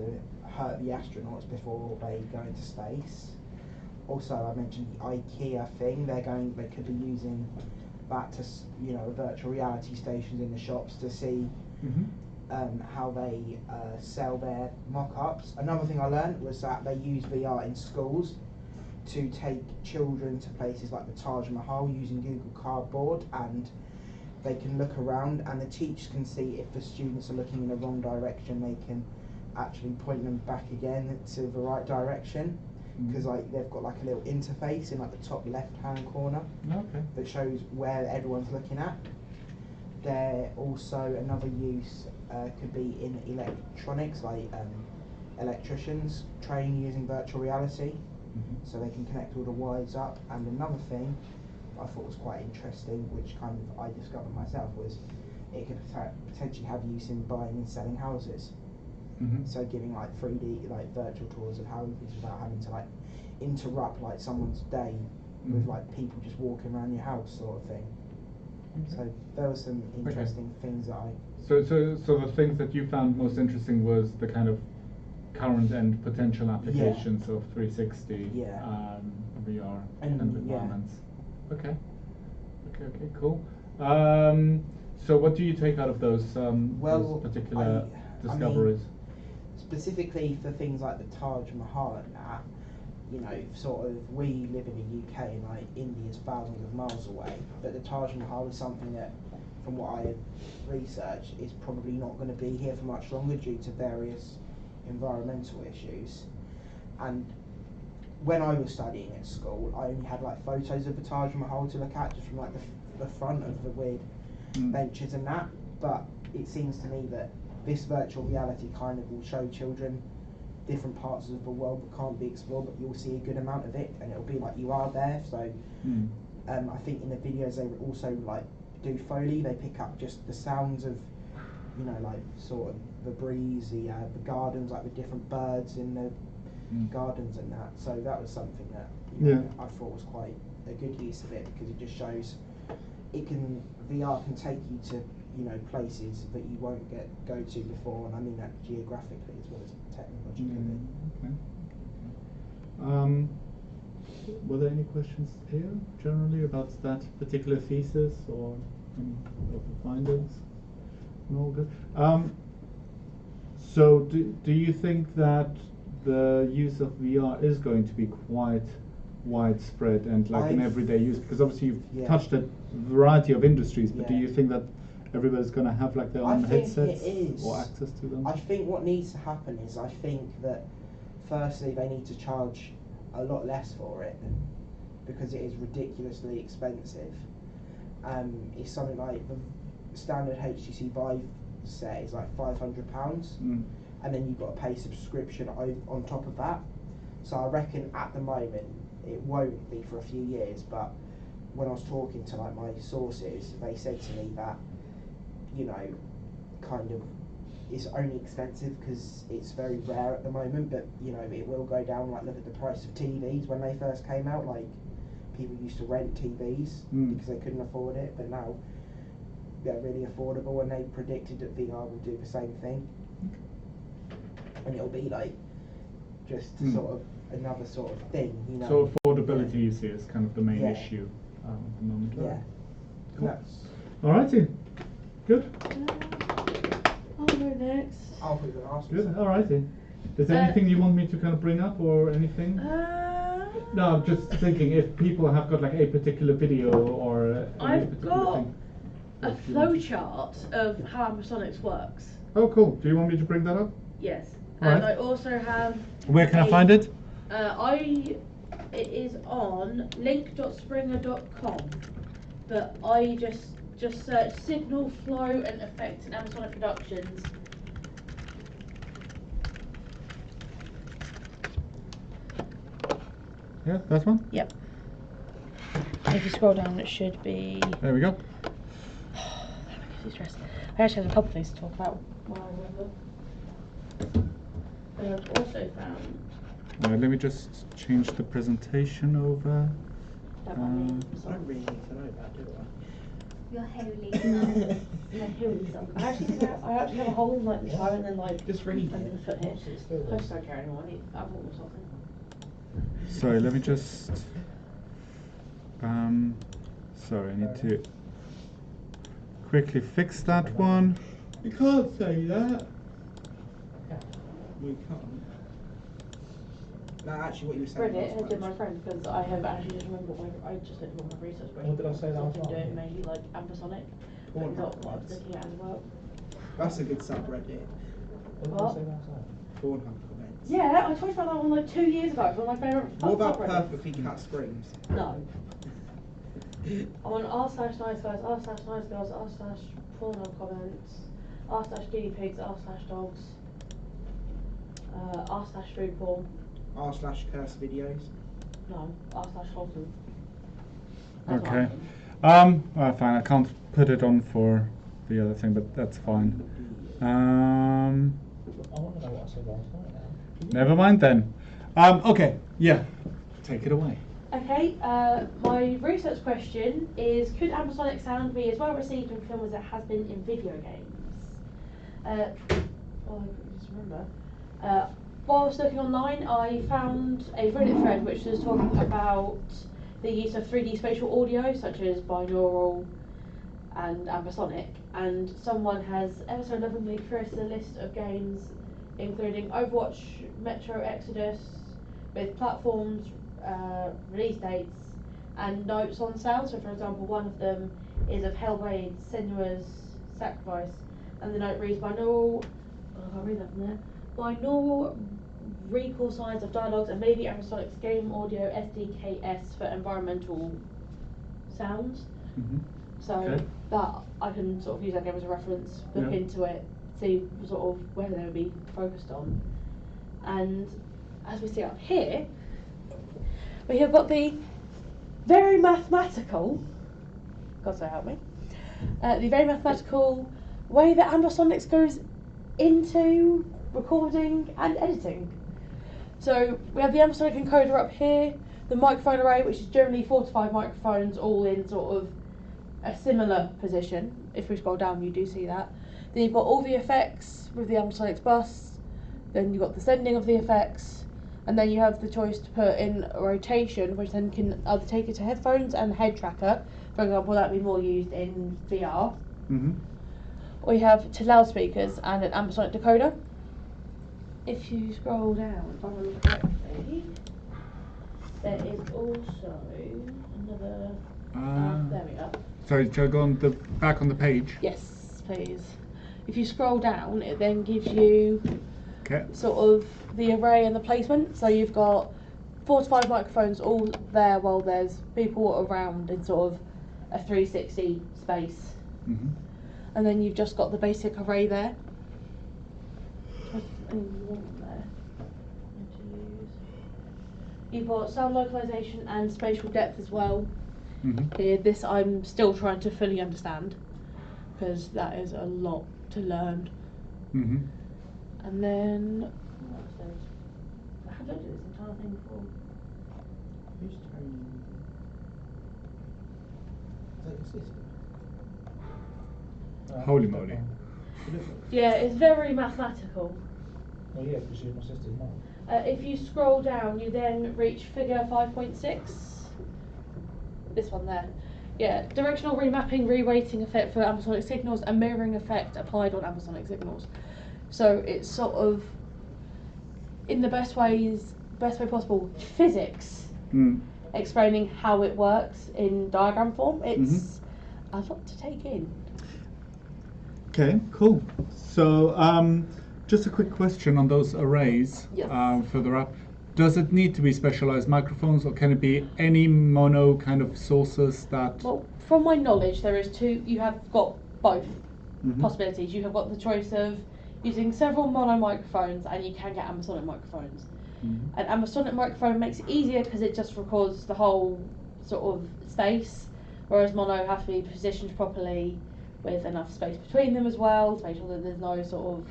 hurt the astronauts before they go into space. Also, I mentioned the IKEA thing. They could be using that to, virtual reality stations in the shops to see how they sell their mock-ups. Another thing I learned was that they use VR in schools to take children to places like the Taj Mahal using Google Cardboard, and they can look around and the teachers can see if the students are looking in the wrong direction. They can actually point them back again to the right direction, because they've got like a little interface in like the top left hand corner that shows where everyone's looking at. There also another use could be in electronics, like electricians train using virtual reality, so they can connect all the wires up. And another thing I thought was quite interesting, which kind of I discovered myself, was it could potentially have use in buying and selling houses. So giving like 3D like virtual tours of houses without having to like interrupt like someone's day with like people just walking around your house sort of thing. So there were some interesting things that I. So the things that you found most interesting was the kind of current and potential applications of 360 VR And, and environments. Okay, cool. So what do you take out of those particular discoveries? Specifically for things like the Taj Mahal and that, you know, sort of we live in the UK and like India's thousands of miles away, but the Taj Mahal is something that, from what I have researched, is probably not going to be here for much longer due to various environmental issues. And when I was studying at school, I only had like photos of the Taj Mahal to look at, just from like the front of the weird benches and that. But it seems to me that this virtual reality kind of will show children different parts of the world that can't be explored, but you'll see a good amount of it, and it'll be like you are there. So I think in the videos they would also like do Foley. They pick up just the sounds of, you know, like sort of the breeze, the gardens, like the different birds in the gardens and that. So that was something that I thought was quite a good use of it, because it just shows VR can take you to, you know, places that you won't go to before, and I mean that geographically as well as technologically. Were there any questions here generally about that particular thesis or any of the findings? No, good. So do you think that the use of VR is going to be quite widespread and like an everyday use? Because obviously you've touched a variety of industries, but do you think that everybody's going to have like their own headsets or access to them? I think what needs to happen is, I think that firstly they need to charge a lot less for it, because it is ridiculously expensive. It's something like the standard HTC Vive set is like £500, and then you've got to pay subscription on top of that. So I reckon at the moment it won't be for a few years, but when I was talking to like my sources, they said to me that, you know, kind of it's only expensive because it's very rare at the moment, but you know, it will go down. Like, look at the price of TVs when they first came out. Like, people used to rent TVs because they couldn't afford it, but now they're really affordable, and they predicted that VR will do the same thing. And it'll be like just sort of another sort of thing, you know. So affordability you see is kind of the main issue at the moment. Yeah. Cool. Alrighty. Good. I'll go next. I'll be the last. Good. Alrighty. Is there anything you want me to kind of bring up or anything? No, I'm just thinking if people have got like a particular video or I've got thing. a flowchart of how Ambisonics works. Oh, cool. Do you want me to bring that up? Yes. All And right. I also have. Where can I find it? It is on link.springer.com, but I just search signal flow and effects in Ambisonic Productions. Yeah, that one? Yep. If you scroll down, it should be. There we go. That makes me stressed. I actually have a couple of things to talk about while I remember. And I've also found. Let me just change the presentation over. That one. I don't really need to know that, do I? You're holy. I actually have a hole in like the toe and then like Just read under it. the foot here. I just don't care anymore. I've got myself in. Sorry, let me just. Sorry, I need to quickly fix that one. You can't say that. We can't. No, actually, what you were saying. Read it and did my friend because I have actually just remembered I just did all my research. What did I say that I've been was? doing mainly like Ambisonic, but not what I was looking at as well. That's a good subreddit. What did I say that was? Pornhub comments. Yeah, I talked about that one like 2 years ago. It's one of my favourite What about subreddits. perfectly cut screams? No. I'm on r/nice guys, r/nice girls, r/Pornhub comments, r/guinea pigs, r/dogs. r/foodporn. r/curse videos. No, r/Holton. Okay. Fine. I can't put it on for the other thing, but that's fine. I want to know what I said last night now. Never mind then. Okay. Yeah. Take it away. Okay, my research question is, could ambisonic sound be as well received in film as it has been in video games? I just remember. While I was looking online, I found a Reddit thread which was talking about the use of 3D spatial audio, such as binaural and ambisonic, and someone has ever so lovingly created a list of games including Overwatch, Metro Exodus, with platforms, release dates, and notes on sound. So, for example, one of them is of Hellblade: Senua's Sacrifice, and the note reads binaural. I can't read that from there. Binaural recall signs of dialogues and maybe Ambisonic's game audio SDKS for environmental sounds. Mm-hmm. So Okay. that I can sort of use that game as a reference, look Yeah. into it, see sort of where they would be focused on. And as we see up here, we have got the very mathematical, God so help me, the very mathematical way that Ambisonics goes into recording and editing. So we have the Ambisonic encoder up here, the microphone array, which is generally 4 to 5 microphones all in sort of a similar position. If we scroll down, you do see that. Then you've got all the effects with the Ambisonic's bus, then you've got the sending of the effects, and then you have the choice to put in a rotation, which then can either take it to headphones and head tracker. For example, that would be more used in VR. Mm-hmm. Or you have to loudspeakers and an Ambisonic decoder. If you scroll down, if I remember correctly, there is also another. There we are. Sorry, shall I go on the back on the page? Yes, please. If you scroll down, it then gives you Okay. sort of the array and the placement. So you've got 4 to 5 microphones all there while there's people around in sort of a 360 space. Mm-hmm. And then you've just got the basic array there. There to use. You've got sound localization and spatial depth as well. Mm-hmm. Here, this I'm still trying to fully understand because that is a lot to learn. Mm-hmm. And then what else there is? I have looked at this entire thing before. Who's Tony? Is that your sister? Holy moly. Yeah, it's very mathematical. Well, yeah, because she's my sister's mum. If you scroll down, you then reach figure 5.6. This one there. Yeah, directional remapping, reweighting effect for ambisonic signals, and mirroring effect applied on ambisonic signals. So it's sort of, in the best way possible, physics, explaining how it works in diagram form. It's a lot to take in. Okay, cool. So, just a quick question on those arrays. Yes. Further up, does it need to be specialized microphones, or can it be any mono kind of sources that? Well, from my knowledge, there is two. You have got both Mhm. possibilities. You have got the choice of using several mono microphones, and you can get ambisonic microphones. Mhm. An ambisonic microphone makes it easier because it just records the whole sort of space, whereas mono have to be positioned properly with enough space between them as well to make sure that there's no sort of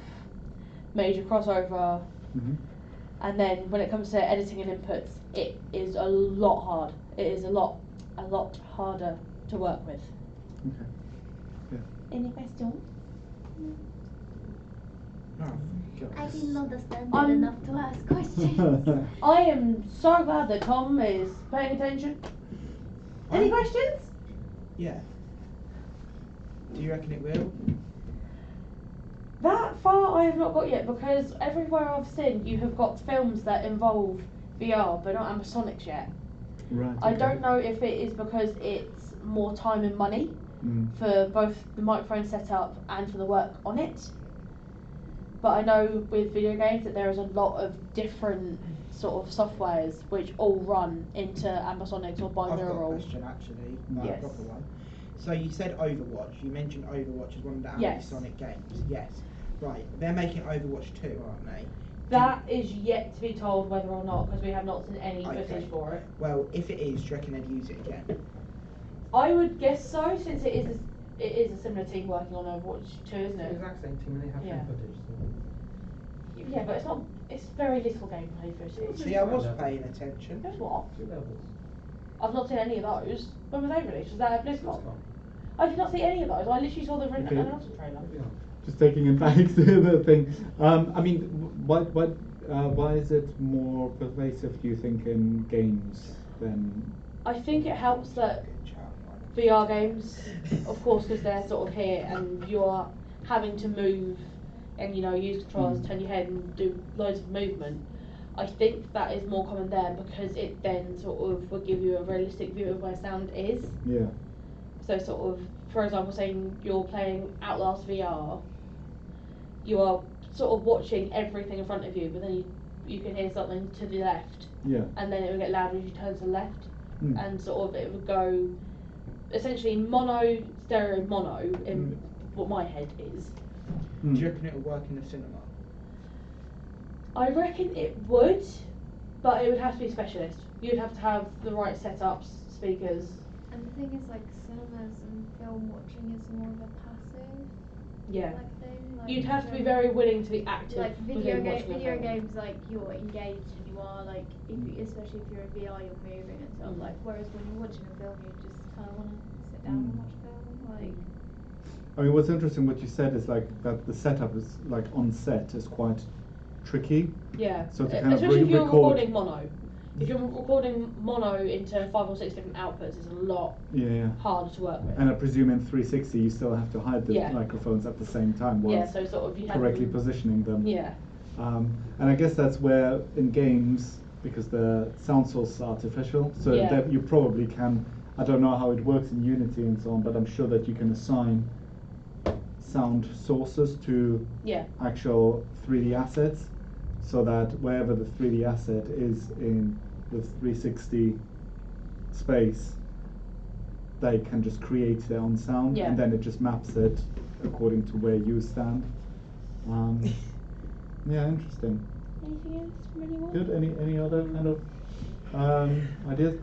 major crossover. Mhm. And then when it comes to editing and inputs, it is a lot hard. It is a lot harder to work with. Okay. Any question? Oh, God. I didn't understand I'm- enough to ask questions. I am so glad that Tom is paying attention. Any questions? Yeah. Do you reckon it will? That far I have not got yet, because everywhere I've seen you have got films that involve VR but not ambisonics yet. Right. I okay. don't know if it is because it's more time and money Mm. for both the microphone setup and for the work on it. But I know with video games that there is a lot of different sort of softwares which all run into ambisonics or I've got a binaural. question actually, like Yes. a proper one. So you said Overwatch. You mentioned Overwatch as one of the Yes. Ambisonic games. Yes. Right. They're making Overwatch 2, aren't they? That is yet to be told whether or not, because we have not seen any Okay. footage for it. Well, if it is, do you reckon they'd use it again? I would guess so, since it is a similar team working on Overwatch 2, isn't The it? exact same team, and they have Yeah. film footage. Yeah, but it's very little gameplay footage. See, I was paying attention. There's what? So 2 levels. I've not seen any of those. When were they released? Was that at BlizzCon? BlizzCon. I did not see any of those. I literally saw the Okay. announcement trailer. Maybe not. Just taking it back to the thing. I mean, why is it more pervasive, do you think, in games than? I think it helps that VR games, of course, because they're sort of here and you're having to move and, you know, use controllers, turn your head and do loads of movement. I think that is more common there because it then sort of will give you a realistic view of where sound is. Yeah. So sort of, for example, saying you're playing Outlast VR, you are sort of watching everything in front of you, but then you can hear something to the left, Yeah. and then it will get louder as you turn to the left, Mm. and sort of it would go essentially mono, stereo, mono in what my head is. Mm. Do you reckon it'll work in the cinema? I reckon it would, but it would have to be specialist. You'd have to have the right setups, speakers. And the thing is, like, cinemas and film watching is more of a passive Yeah. like thing. Like, You'd have to be film- very willing to be active. Like within video watching a video film. games, like you're engaged and you are like, if you, especially if you're in VR, you're moving and stuff. Like whereas when you're watching a film, you just kind of want to sit down and watch a film. Like I mean, what's interesting what you said is like that the setup is like on set is quite tricky. Yeah. So to kind of especially if you're record- recording mono. If you're recording mono into 5 or 6 different outputs, it's a lot Yeah. harder to work with. And I presume in 360 you still have to hide the Yeah. microphones at the same time while Yeah, so sort of you have correctly them- positioning them. Yeah. And I guess that's where in games, because the sound source is artificial, so Yeah. that you probably can, I don't know how it works in Unity and so on, but I'm sure that you can assign sound sources to Yeah. actual 3D assets, so that wherever the 3D asset is in the 360 space, they can just create their own sound, Yeah. and then it just maps it according to where you stand. Yeah, interesting. Anything else from anyone? Good. Any other kind of ideas?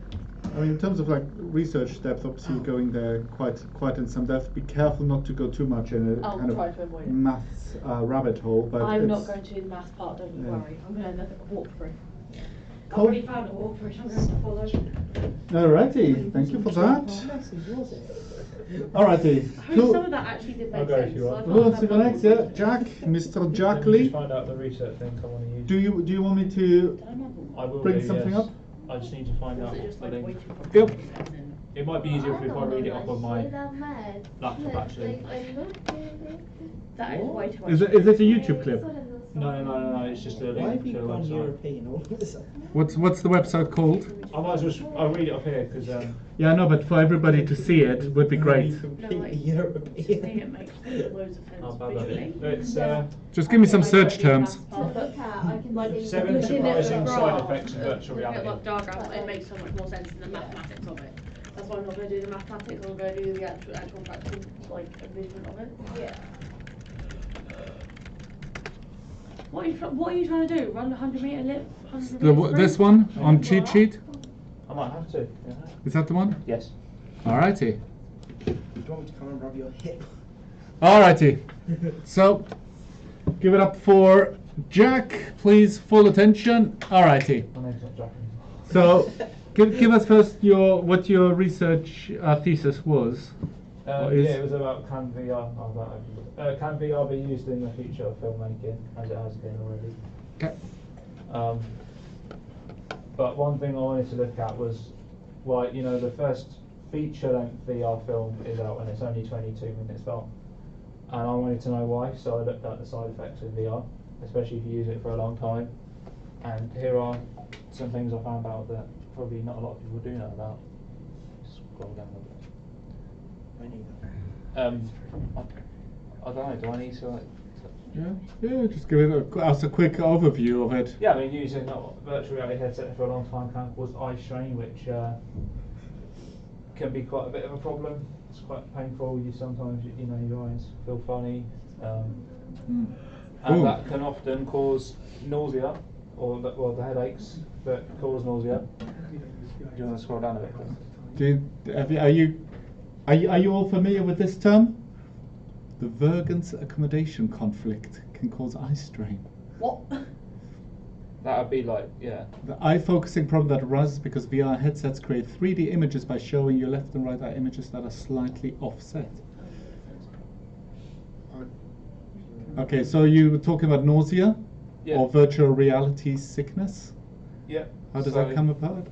I mean, in terms of like research depth, obviously you're going there quite in some depth. Be careful not to go too much in a I'll kind try of to avoid it. maths rabbit hole. But I'm not it's- going to do the math part, don't you Yeah. worry. I'm going to walk through. I've Cool. already found a walk through, I'm going to follow. Alrighty, thank you for that. Alrighty. I hope some of that actually did I'll make go if sense. you so want. I Who can't wants to have go one next? more Yeah, question. Jack, Mr. Jack Let me Lee. just find out the research link I want to use. Do you want me to Did I not? I will bring do, something yes. up? I just need to find Was out it what's just the like link. waiting for Yep. It might be easier if I read it off of my laptop actually. That is way too much. Is it a YouTube clip? No, it's just a Why link have you to a gone website. European all of a sudden? What's the website called? I might as well, I'll read it off here because Yeah, I know, but for everybody to see it would be great. Completely No, like, European. Just think it makes loads of sense I'll bad at visually. it. It's Just give me some search terms. Like 7 looking at the surprising side graph, effects of virtual looking at reality. like diagrams, it makes so much more sense than the mathematics of it. That's why I'm not going to do the mathematics. I'm going to do the actual practical like envisionment of it. Yeah. What are you trying to do? Run 100 meter lip? 100 meter This sprint? one on cheat sheet? I might have to. Yeah. Is that the one? Yes. Alrighty. Do you want me to come and rub your hip? Alrighty. So, give it up for Jack, please. Full attention. Alrighty. My name's not Jack. So, give us first what your research thesis was. What is- Yeah, it was about can VR. Can VR be used in the future of filmmaking as it has been already? Okay. But one thing I wanted to look at was, like, you know, the first feature-length VR film is out and it's only 22 minutes long. And I wanted to know why, so I looked at the side effects of VR, especially if you use it for a long time. And here are some things I found out that probably not a lot of people do know about. Scroll down a bit. I don't know, do I need to, like... Yeah, just give us a quick overview of it. Yeah, I mean, using a virtual reality headset for a long time can cause eye strain, which can be quite a bit of a problem. It's quite painful. You sometimes, you know, your eyes feel funny. and Ooh. that can often cause nausea, or the headaches that cause nausea. Do you want to scroll down a bit? Are you all familiar with this term? The Vergens accommodation conflict can cause eye strain. What? That would be like, yeah. The eye focusing problem that arises because VR headsets create 3D images by showing your left and right eye images that are slightly offset. Okay, so you were talking about nausea Yeah. or virtual reality sickness? Yeah. How does so- that come about?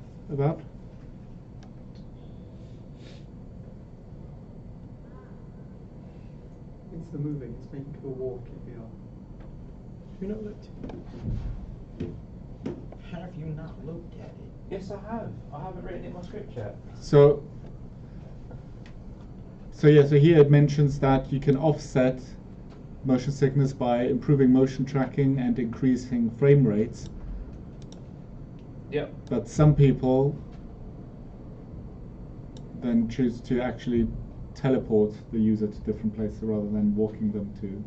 It's the moving, it's making people walk in VR. You not looked? Have you not looked at it? Yes, I have. I haven't written it in my script yet. So here it mentions that you can offset motion sickness by improving motion tracking and increasing frame rates. Yep. But some people then choose to actually teleport the user to different places rather than walking them to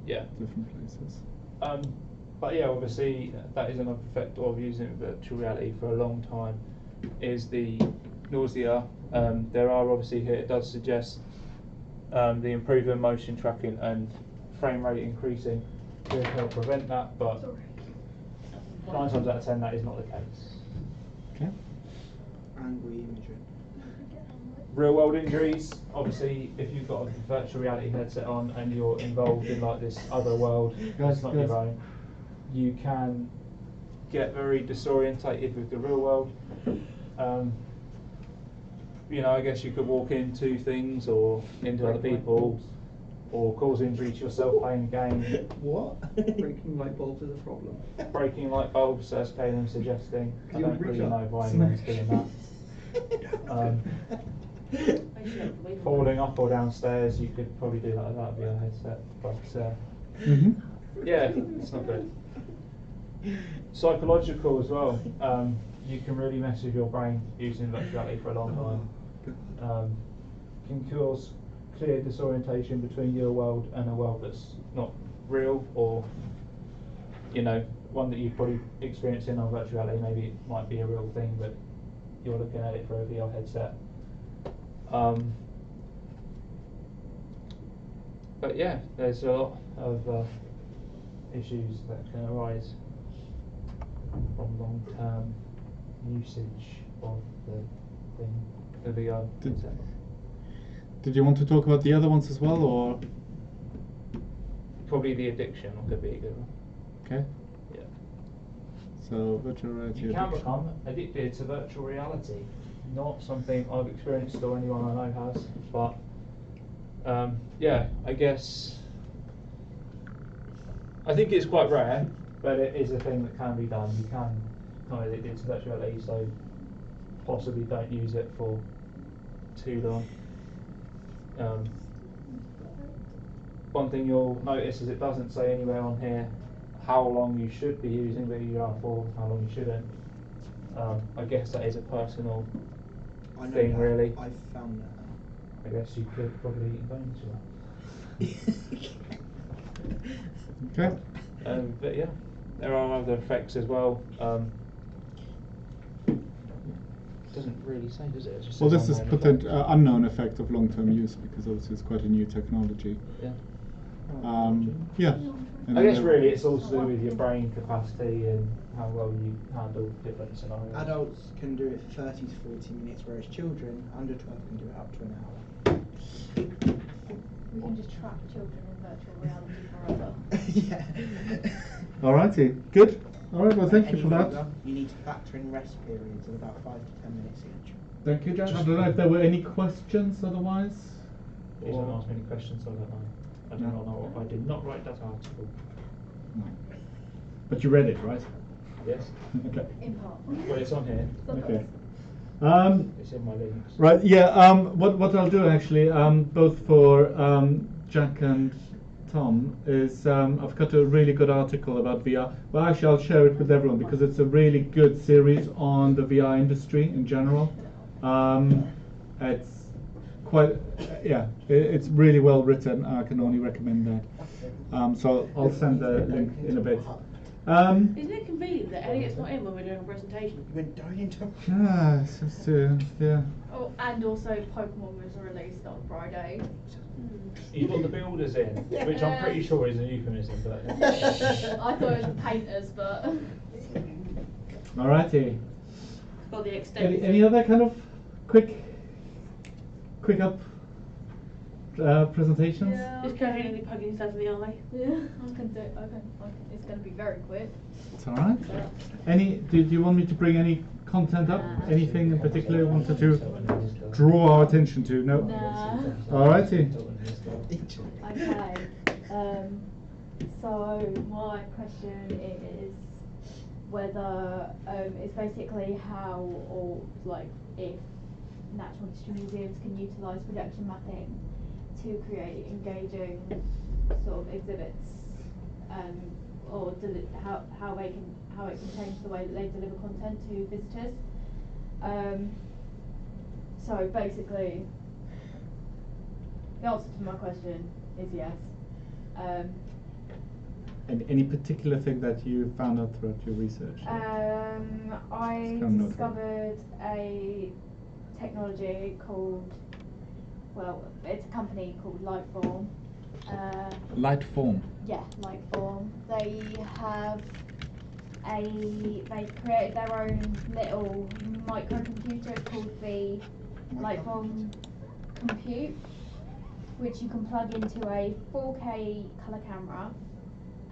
Yeah. different places. But yeah, obviously that is another effect of using virtual reality for a long time, is the nausea. There are obviously here, it does suggest the improving motion tracking and frame rate increasing to help prevent that, but 9 times out of 10 that is not the case. Okay. Angry imagery. Real world injuries, obviously if you've got a virtual reality headset on and you're involved in like this other world, it's not your own, you can get very disorientated with the real world. You know, I guess you could walk into things or into other people or cause injury to yourself playing a game. What? Breaking light bulbs is a problem. Breaking light bulbs, as Caelan's suggesting. I You don't reach really up, know why smash. anyone's doing that. Falling up or downstairs, you could probably do that without a VR headset, but yeah, it's not good. Psychological as well. You can really mess with your brain using virtual reality for a long time. Can cause clear disorientation between your world and a world that's not real, or you know, one that you've probably experienced in on virtual reality. Maybe it might be a real thing, but you're looking at it for a VR headset. But yeah, there's a lot of issues that can arise from long-term usage of the thing, the VR headset. Did you want to talk about the other ones as well, or? Probably the addiction could be a good one. Okay. Yeah. So virtual reality. You can addiction. become addicted to virtual reality. Not something I've experienced or anyone I know has, but yeah, I guess I think it's quite rare, but it is a thing that can be done. You can become addicted to virtual reality, so possibly don't use it for too long. One thing you'll notice is it doesn't say anywhere on here how long you should be using VR for, how long you shouldn't. I guess that is a personal thing, that. really. I found that. I guess you could probably invent that. Okay. But yeah, there are other effects as well. Doesn't really say, does it? It just Well, says this is unknown effects. unknown effect of long-term use, because obviously it's quite a new technology. Yeah. Yeah. And I then guess there- really it's all to do with your brain capacity and how well you handle different scenarios. Adults can do it for 30 to 40 minutes, whereas children under 12 can do it up to an hour. We can just trap children in virtual reality forever. Yeah. Alrighty, good. Alright, well thank you Any for that. longer, you need to factor in rest periods of about 5 to 10 minutes each. Thank you, Jack. I don't know if there were any questions otherwise. Please don't ask me any questions, so I don't know. I do No. not know. I did not write that article. No. But you read it, right? Yes. Okay. In part. Well, it's on here. Okay. It's in my links. Right, yeah, what I'll do actually, both for Jack and Tom, is I've got a really good article about VR. Well, actually, I'll share it with everyone because it's a really good series on the VR industry in general. It's quite, it's really well written. I can only recommend that. So I'll send the link in a bit. Isn't it convenient that Elliot's not in when we're doing a presentation? You went down into. Yeah, it's just, yeah. Oh, and also Pokemon was released on Friday. You got the builders in, which I'm pretty sure is a euphemism, but. I thought it was the painters, but. Alrighty. Got the extended. Any other kind of quick up presentations? Yeah, Just casually poking yourself in the eye. Yeah, I can do. It's going to be very quick. It's alright. Do you want me to bring any content up? Anything in particular you wanted to draw our attention to? No? Nah. Alrighty. Okay. So my question is whether it's basically how or like if natural history museums can utilise projection mapping to create engaging sort of exhibits, or how it can change the way that they deliver content to visitors. So basically, the answer to my question is yes. And any particular thing that you found out throughout your research? I Just kind of discovered a technology called, well, it's a company called Lightform. Lightform. Yeah, Lightform. They created their own little microcomputer called the Lightform Compute, which you can plug into a 4K colour camera,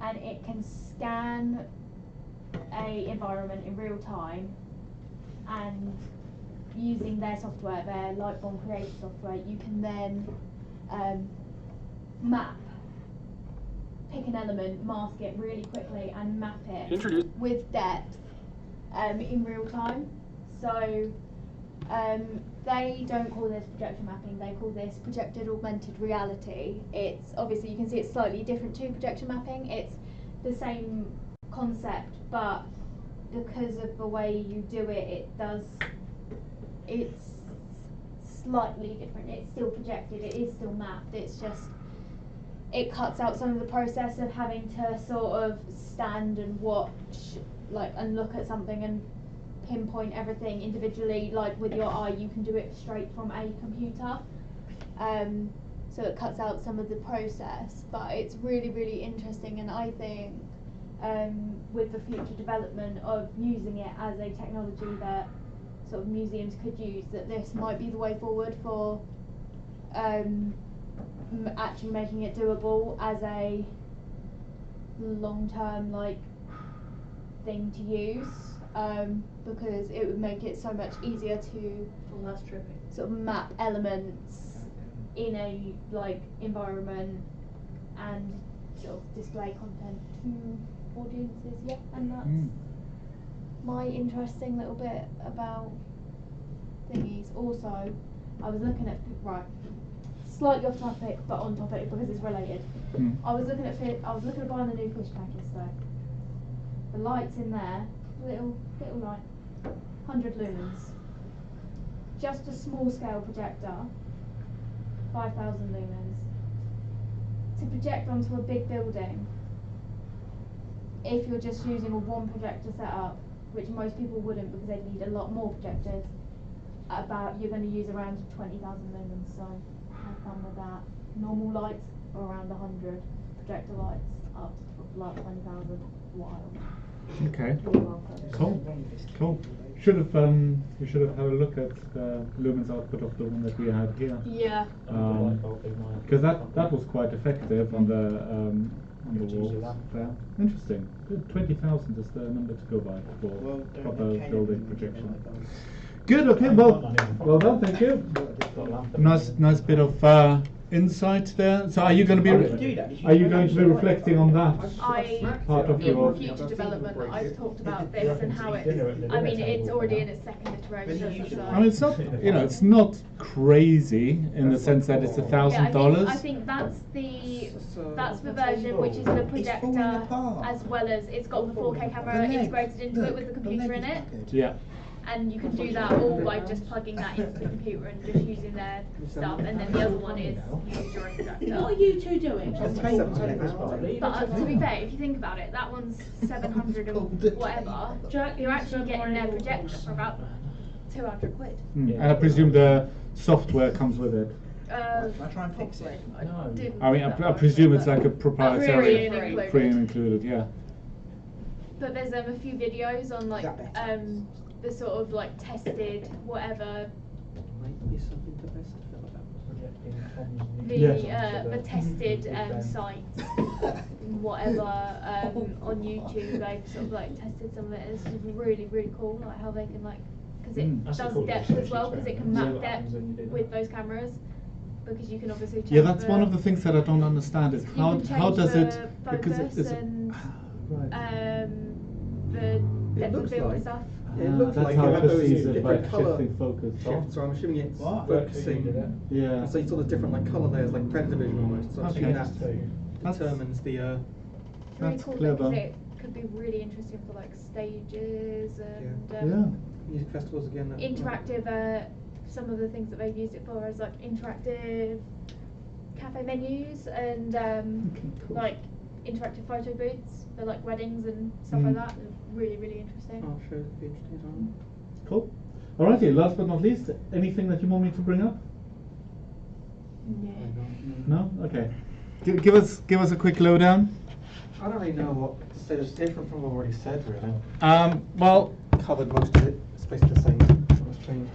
and it can scan a environment in real time, and using their software, their Lightform creator software, you can then pick an element, mask it really quickly, and map it with depth in real time. So they don't call this projection mapping, they call this projected augmented reality. It's obviously, you can see it's slightly different to projection mapping. It's the same concept, but because of the way you do it, it's slightly different. It's still projected, it is still mapped, it's just, it cuts out some of the process of having to sort of stand and watch, like, and look at something and pinpoint everything individually, like with your eye. You can do it straight from a computer, so it cuts out some of the process, but it's really, really interesting. And I think with the future development of using it as a technology that sort of museums could use, that this might be the way forward for actually making it doable as a long-term like thing to use, because it would make it so much easier to sort of map elements in a like environment and sort of display content to audiences. Yeah, and that's my interesting little bit about thingies. Also, I was looking at slightly off topic but on topic because it's related. I was looking at buying the new fish tank yesterday. The lights in there, little light, 100 lumens. Just a small scale projector, 5,000 lumens. To project onto a big building, if you're just using a one projector setup, which most people wouldn't because they'd need a lot more projectors, you're going to use around 20,000 lumens. So have fun with that. Normal lights are around 100, projector lights up to like 20,000. Wild. Okay. You're welcome. Cool. You should have had a look at the lumens output of the one that we had here. Yeah. Because that was quite effective on the walls there. Interesting. Good. 20,000 is the number to go by for proper building projection. Good. Okay. Well done. Thank you. Nice bit of insight there. So are you going to be reflecting on that part of your future development? I've talked about this and how it's already in its second iteration. So. I mean, it's not, it's not crazy in the sense that it's $1,000. I think that's the version which is the projector, as well as it's got the 4K camera integrated into it with the computer in it. Yeah. and you can do that all by just plugging that into the computer and just using their stuff. And then the other one is use your own projector. What are you two doing? But to be fair, if you think about it, that one's 700 and whatever. You're actually getting their projector for about 200 quid. And I presume the software comes with it. Can I try and fix it? I mean, I presume it's like a proprietary, free and included, yeah. But there's a few videos on like Is that better? the sort of like tested whatever Might be something to best feel about. the tested sites whatever on YouTube. They've sort of like tested some of it. It's just really really cool like how they can like because it That's a does cool depth as well because it can map what depth happens when you do that. with those cameras because you can obviously change Yeah, that's one of the things that I don't understand is you how can how change does the it because focus it's and right. The depth of looks field and like- stuff. It looks that's like how it it goes perceives it, different like colour shifting focus. shift, so I'm assuming it's What? focusing. Yeah. And so you saw the different like colour layers, like predator vision almost. So I'm assuming Okay. that determines the. Really That's cool clever. because it could be really interesting for like stages and Yeah. Music festivals again. interactive. Some of the things that they've used it for is like interactive cafe menus and Cool. like interactive photo booths for like weddings and stuff like that. They're really really interesting. Oh, sure, it'd be interesting as well. Cool. Alrighty, last but not least, anything that you want me to bring up? No? Okay. Give us a quick lowdown. I don't really know what to say that's different from what I've already said, really. Well, Covered most of it. It's basically the same sort of thing.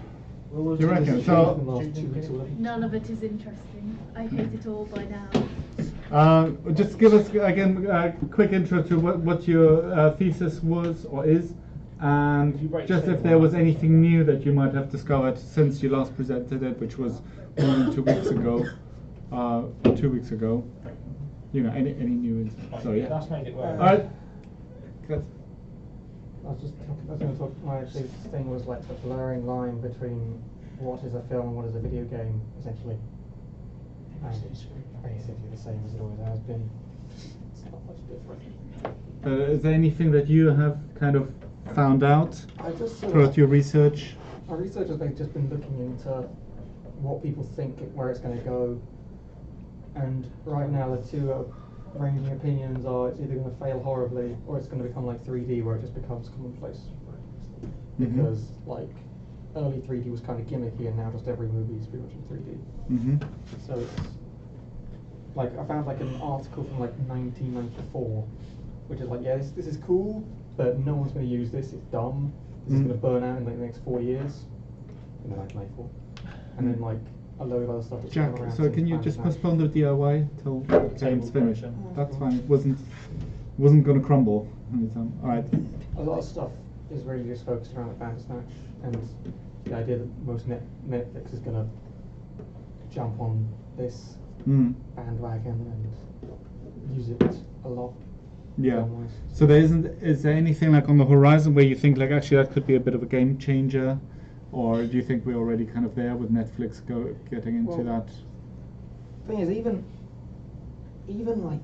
you reckon? So, In the last 2 weeks already. None of it is interesting. I hate it all by now. just give us again a quick intro to what your thesis was or is, and just if there was anything new that you might have discovered since you last presented it, which was more than 2 weeks ago, or 2 weeks ago. You know, any new insight. So yeah. That's made it work. All right. Good. I was going to talk. My big thing was like the blurring line between what is a film and what is a video game, essentially. And it's basically the same as it always has been. It's not much different. Is there anything that you have kind of found out I just sort throughout of, your research? my research has just been looking into what people think where it's going to go, and right now the two ranging opinions are it's either going to fail horribly or it's going to become like 3D where it just becomes commonplace. Mhm. Because like early 3D was kind of gimmicky and now just every movie is pretty much in 3D. Mm-hmm. So it's like I found like an article from like 1994, which is like, yeah, this is cool, but no one's going to use this. It's dumb. This is Mm. going to burn out in like the next 4 years. In 1994, and then like a load of other stuff. That's Jack, come around so since can you Bandersnatch. just postpone the DIY till the game's finished? version. That's fine. It wasn't going to crumble anytime. All right. A lot of stuff is really just focused around the Bandersnatch, and the idea that most Netflix is going to jump on this Mm. bandwagon and use it a lot. Yeah. film-wise. So is there anything like on the horizon where you think like actually that could be a bit of a game changer, or do you think we're already kind of there with Netflix getting into Well, that? Thing is, even like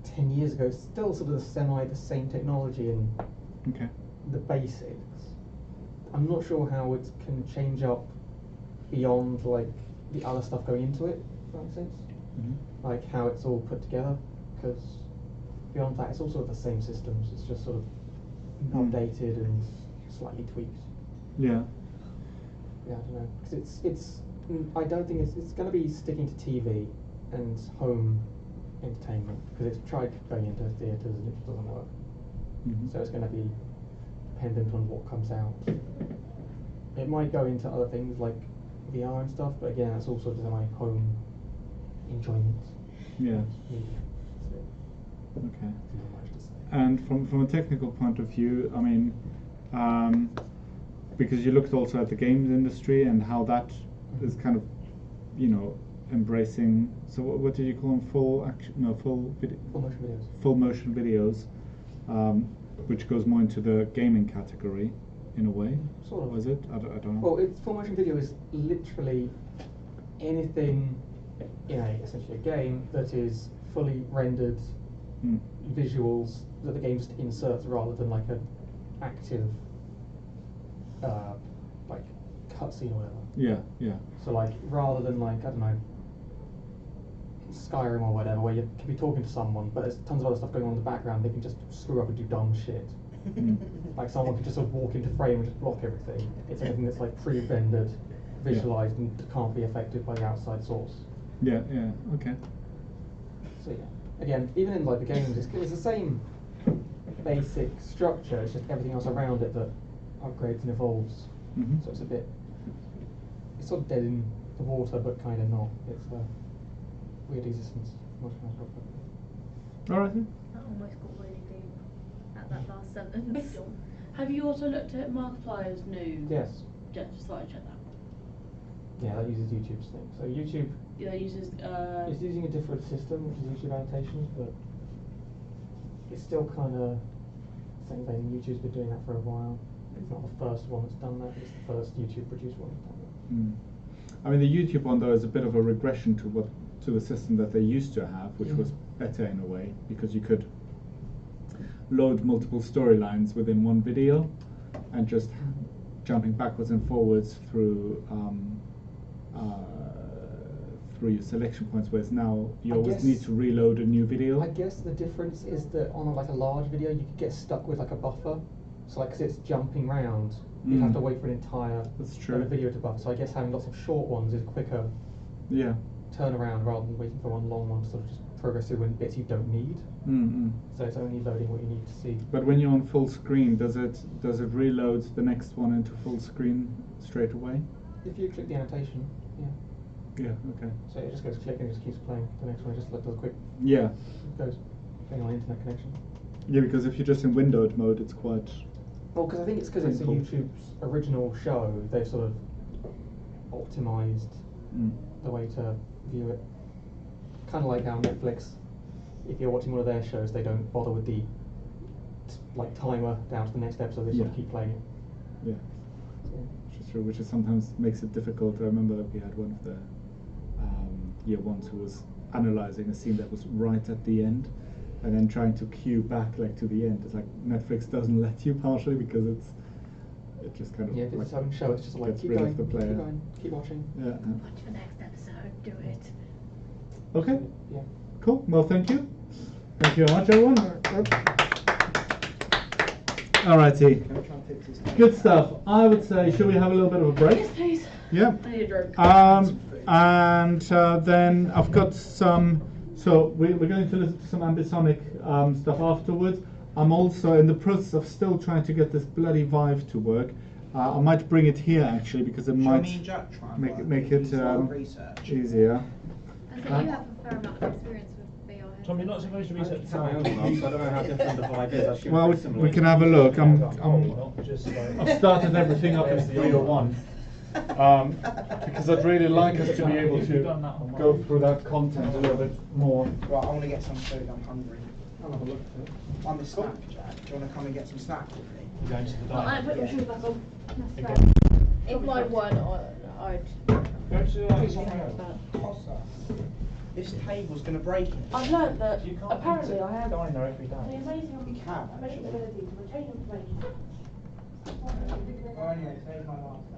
10 years ago, it's still sort of the same technology and Okay. the basics. I'm not sure how it can change up beyond like the other stuff going into it, if that makes sense. Mm-hmm. Like how it's all put together, because beyond that, it's all sort of the same systems. It's just sort of updated and slightly tweaked. Yeah. Yeah, I don't know. Because I don't think it's going to be sticking to TV and home entertainment, because it's tried going into theatres and it just doesn't work. Mhm. So it's going to be dependent on what comes out. It might go into other things like VR and stuff, but again, that's all sort of my home enjoyment. Yeah. media. So, Okay. not much to say. And from a technical point of view, I mean, because you looked also at the games industry and how that is kind of, you know, embracing. So what did you call them? Full Full motion videos. full motion videos, which goes more into the gaming category, in a way. Sort of. Was it? I don't know. Well, full motion video is literally anything in essentially a game that is fully rendered Mm. visuals that the game just inserts rather than like an active like cutscene or whatever. Yeah, yeah. So like rather than like I don't know, Skyrim or whatever, where you can be talking to someone, but there's tons of other stuff going on in the background. They can just screw up and do dumb shit. Like someone can just sort of walk into frame and just block everything. It's anything that's like pre-rendered, visualized, and can't be affected by the outside source. Yeah, yeah, okay. So yeah, again, even in like the games, it's the same basic structure. It's just everything else around it that upgrades and evolves. Mm-hmm. So it's sort of dead in the water, but kind of not. It's a weird existence. Not sure how to put it. All right. Then. That almost got really deep at that last sentence. Have you also looked at Markiplier's new? Yes. Just thought I'd check that. Yeah, that uses YouTube's thing. So YouTube Yeah, it uses. is using a different system, which is YouTube annotations, but it's still kind of same vein. YouTube's been doing that for a while. It's not the first one that's done that. It's the first YouTube produced one that's done that. I mean, the YouTube one though is a bit of a regression to the system that they used to have, which was better in a way because you could load multiple storylines within one video, and just jumping backwards and forwards through your selection points. Whereas now you I always guess- need to reload a new video. I guess the difference is that on like a large video, you could get stuck with like a buffer. So like, 'cause it's jumping round, you have to wait for an entire That's true. video to buffer. So I guess having lots of short ones is quicker Yeah. turnaround rather than waiting for one long one to sort of just progress through in bits you don't need. Mm-mm. So it's only loading what you need to see. But when you're on full screen, does it reload the next one into full screen straight away? If you click the annotation, yeah. Yeah. Okay. So it just goes click and it just keeps playing. The next one just does a quick Yeah. goes depending on internet connection. Yeah, because if you're just in windowed mode, it's quite. Well, because I think it's because it's a Cool. YouTube's original show. They've sort of optimized the way to view it. Kind of like how Netflix, if you're watching one of their shows, they don't bother with the like timer down to the next episode. They sort of Yeah. keep playing it. Yeah. Which is true, which is sometimes makes it difficult. I remember that we had one of the year ones who was analyzing a scene that was right at the end, and then trying to cue back like to the end. It's like Netflix doesn't let you partially because it just kind of Yeah, if it's its own show, it's just like gets keep rid going, of the player. keep going, keep watching. Yeah. Watch the next episode, do it. Okay. Yeah. Cool. Well, thank you. Thank you very much, everyone. Alrighty. Can I try and fix this thing? Good stuff. I would say, should we have a little bit of a break? Yes, please. Yeah. I need a drink. And then I've got some. So we're going to listen to some ambisonic stuff afterwards. I'm also in the process of still trying to get this bloody Vive to work. I might bring it here actually because it Shall might me and Jack try and make work it Use a lot of research. easier. I think you have a fair amount of experience with VR headsets. Tom, you're not supposed to reset the It's my own time. one, so I don't know how different the Vive is. I assume Well, it's similar. we can have a look. I'm Not just like. I've started everything up in 301 because I'd really like us to be able to go through that content a little bit more. Right, I want to get some food. I'm hungry. I'll have a look at it. I'm a snack, Jack. Do you want to come and get some snack with me? Going to the I diner. put your shoes back on. That's fair. If mine weren't on, I'd. Go to Cossa. This table's going to break it. I've learnt that You can't apparently enter I have the diner every the day. amazing You can, amazing actually. ability to retain information. Well, anyway, today's my last day.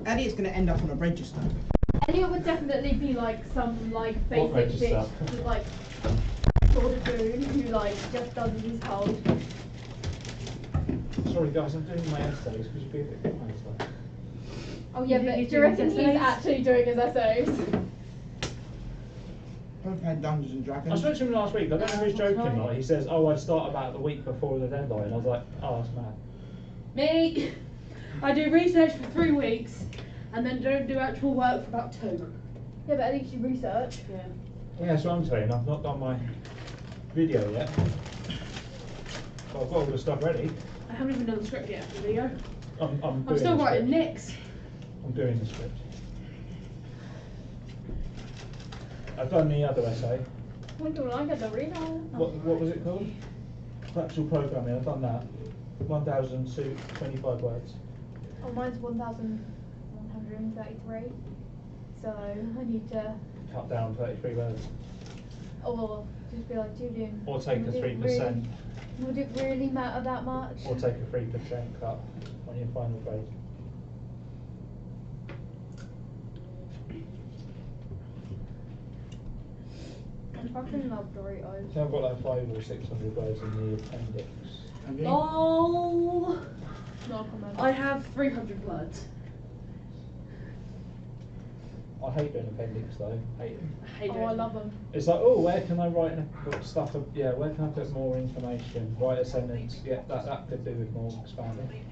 Elliot's going to end up on a register. Elliot would definitely be like some like What basic register? bitch with like sort of goon who like just does as he's told. Sorry guys, I'm doing my essays. Could you be a bit nicer? Oh yeah, You think but he's do you doing reckon his he's essays? actually doing his essays? I've played Dungeons and I Dragons. spoke to him last week. I don't know if he's joking. Like he says, "Oh, I'd start about the week before the deadline." I was like, "Oh, that's mad." Me, I do research for 3 weeks and then don't do actual work for about 2. Yeah, but at least you research. Yeah. Yeah, that's what I'm saying. I've not done my video yet. But I've got all the stuff ready. I haven't even done the script yet for the video. I'm I'm doing still the writing script. Nick's. I'm doing the script. I've done the other essay. What do I get the read on? What was it called? Fractal programming. I've done that. 1,025 words. Oh, mine's 1,133. So I need to. Cut down 33 words. Or just be like, Julian. Or take a would it 3%. Would it really matter that much? Or take a 3% cut on your final grade. I fucking love Doritos. So I've got like 500 or 600 words in the appendix. Have you? Oh, No comment. I have 300 words. I hate doing appendix though. Hate it. I hate Oh, doing I it. love them. It's like, oh, where can I write stuff? Yeah, where can I put more information? Write a sentence. Yeah, that could do with more expanding.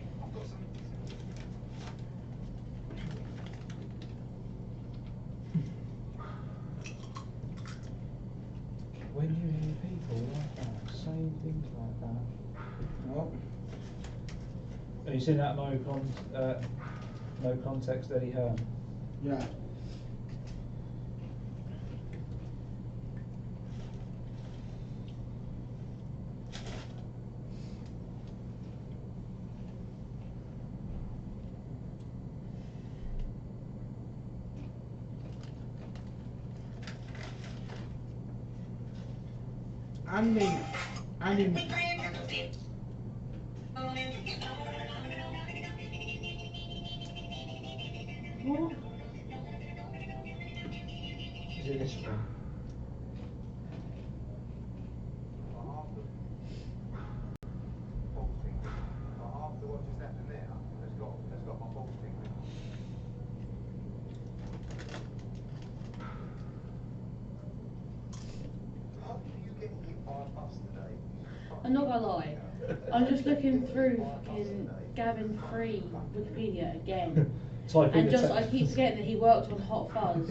When you hear people like that, saying things like that. What? Have you seen that no context Eddie Hearn? Yeah. Andy. What? Is it this one? I'm not gonna lie. I'm just looking through fucking Gavin Free Wikipedia again. Type in And the just, text. I keep forgetting that he worked on Hot Fuzz.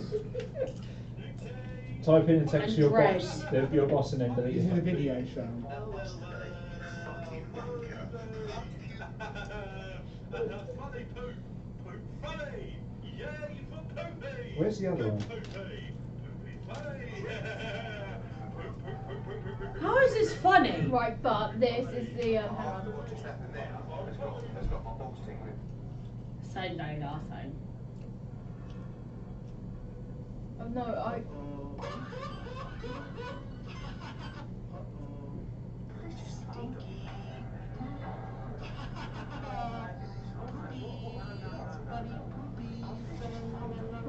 Type in the text And to your Dread. boss, your boss, and then delete This is a it. video show. Where's the other one? How is this funny? Right, but this is the hang on. Same day last time. Oh no, I.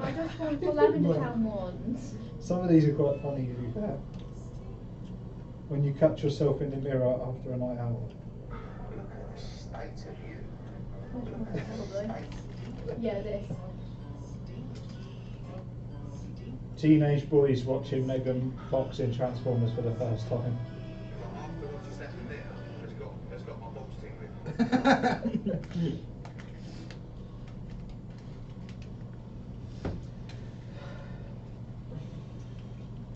I just want the Lavender Town ones. Some of these are quite funny to be fair. When you catch yourself in the mirror after a night out. Probably. Yeah, this. Teenage boys watching Megan Fox in Transformers for the first time.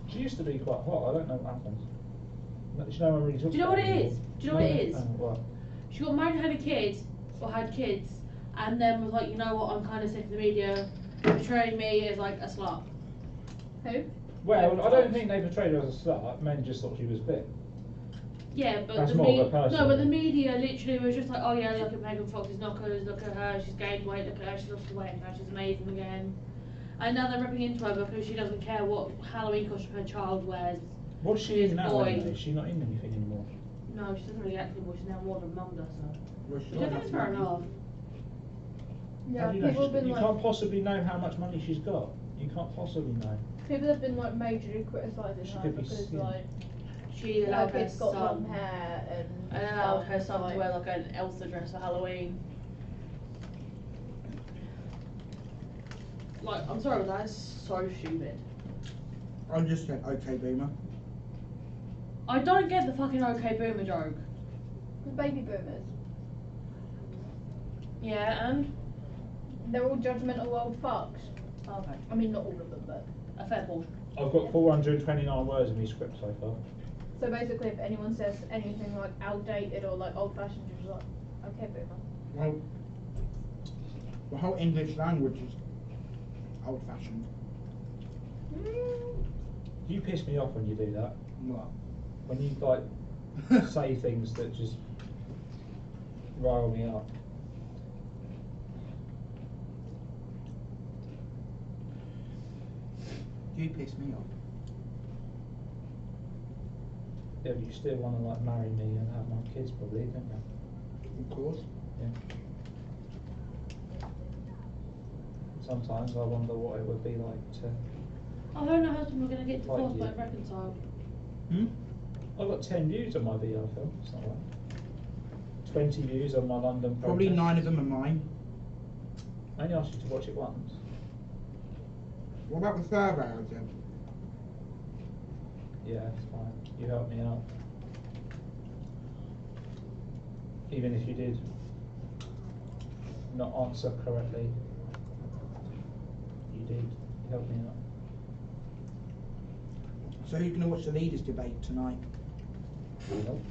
She used to be quite hot. I don't know what happened. She never really talks Do you know about what it anymore. is? Do you know what it is? What? She got married and had a kid, or had kids, and then was like, you know what, I'm kind of sick of the media portraying me as like a slut. Who? Well, I don't think they portrayed her as a slut. Men just thought she was big. Yeah, but That's the more of a person. no, but the media literally was just like, oh yeah, look at Megan Fox's knockers, look at her, she's gained weight, look at her, she's lost weight, now she's amazing again. And now they're ripping into her because she doesn't care what Halloween costume her child wears. What's she She's in a now? boy. Anyway? Is she not in anything anymore? No, she doesn't really act anymore, she's now more of a mum does her. Well, Which I think is fair enough. Yeah, How do you know? people have been You like, can't possibly know how much money she's got. You can't possibly know. people have been like majorly criticising She her could be because skin. like She her allowed her kid's got long son, hair and allowed her stuff, son to wear like an Elsa dress for Halloween. Like, I'm sorry, but that is so stupid. I just said okay, boomer. I don't get the fucking okay boomer joke. the baby boomers. Yeah, and? They're all judgmental old fucks. Okay. I mean, not all of them, but. A fair portion. I've got 429 words in my script so far. So basically, if anyone says anything like outdated or like old-fashioned, you're just like, okay, boomer. Well, the whole English language is old-fashioned. You piss me off when you do that. What? When you like say things that just rile me up. You piss me off. Yeah, but you still want to like marry me and have my kids probably, don't you? Of course. Yeah. Sometimes I wonder what it would be like to. I heard her husband were going to get Like divorced you. but reconciled. I've got 10 views on my VR film, it's not right. 20 views on my London Probably protest. 9 of them are mine. I only asked you to watch it once. What about the survey I did? Yeah, it's fine. You helped me out. Even if you did not answer correctly, you did. You helped me out. So who's going to watch the leaders debate tonight? Nope.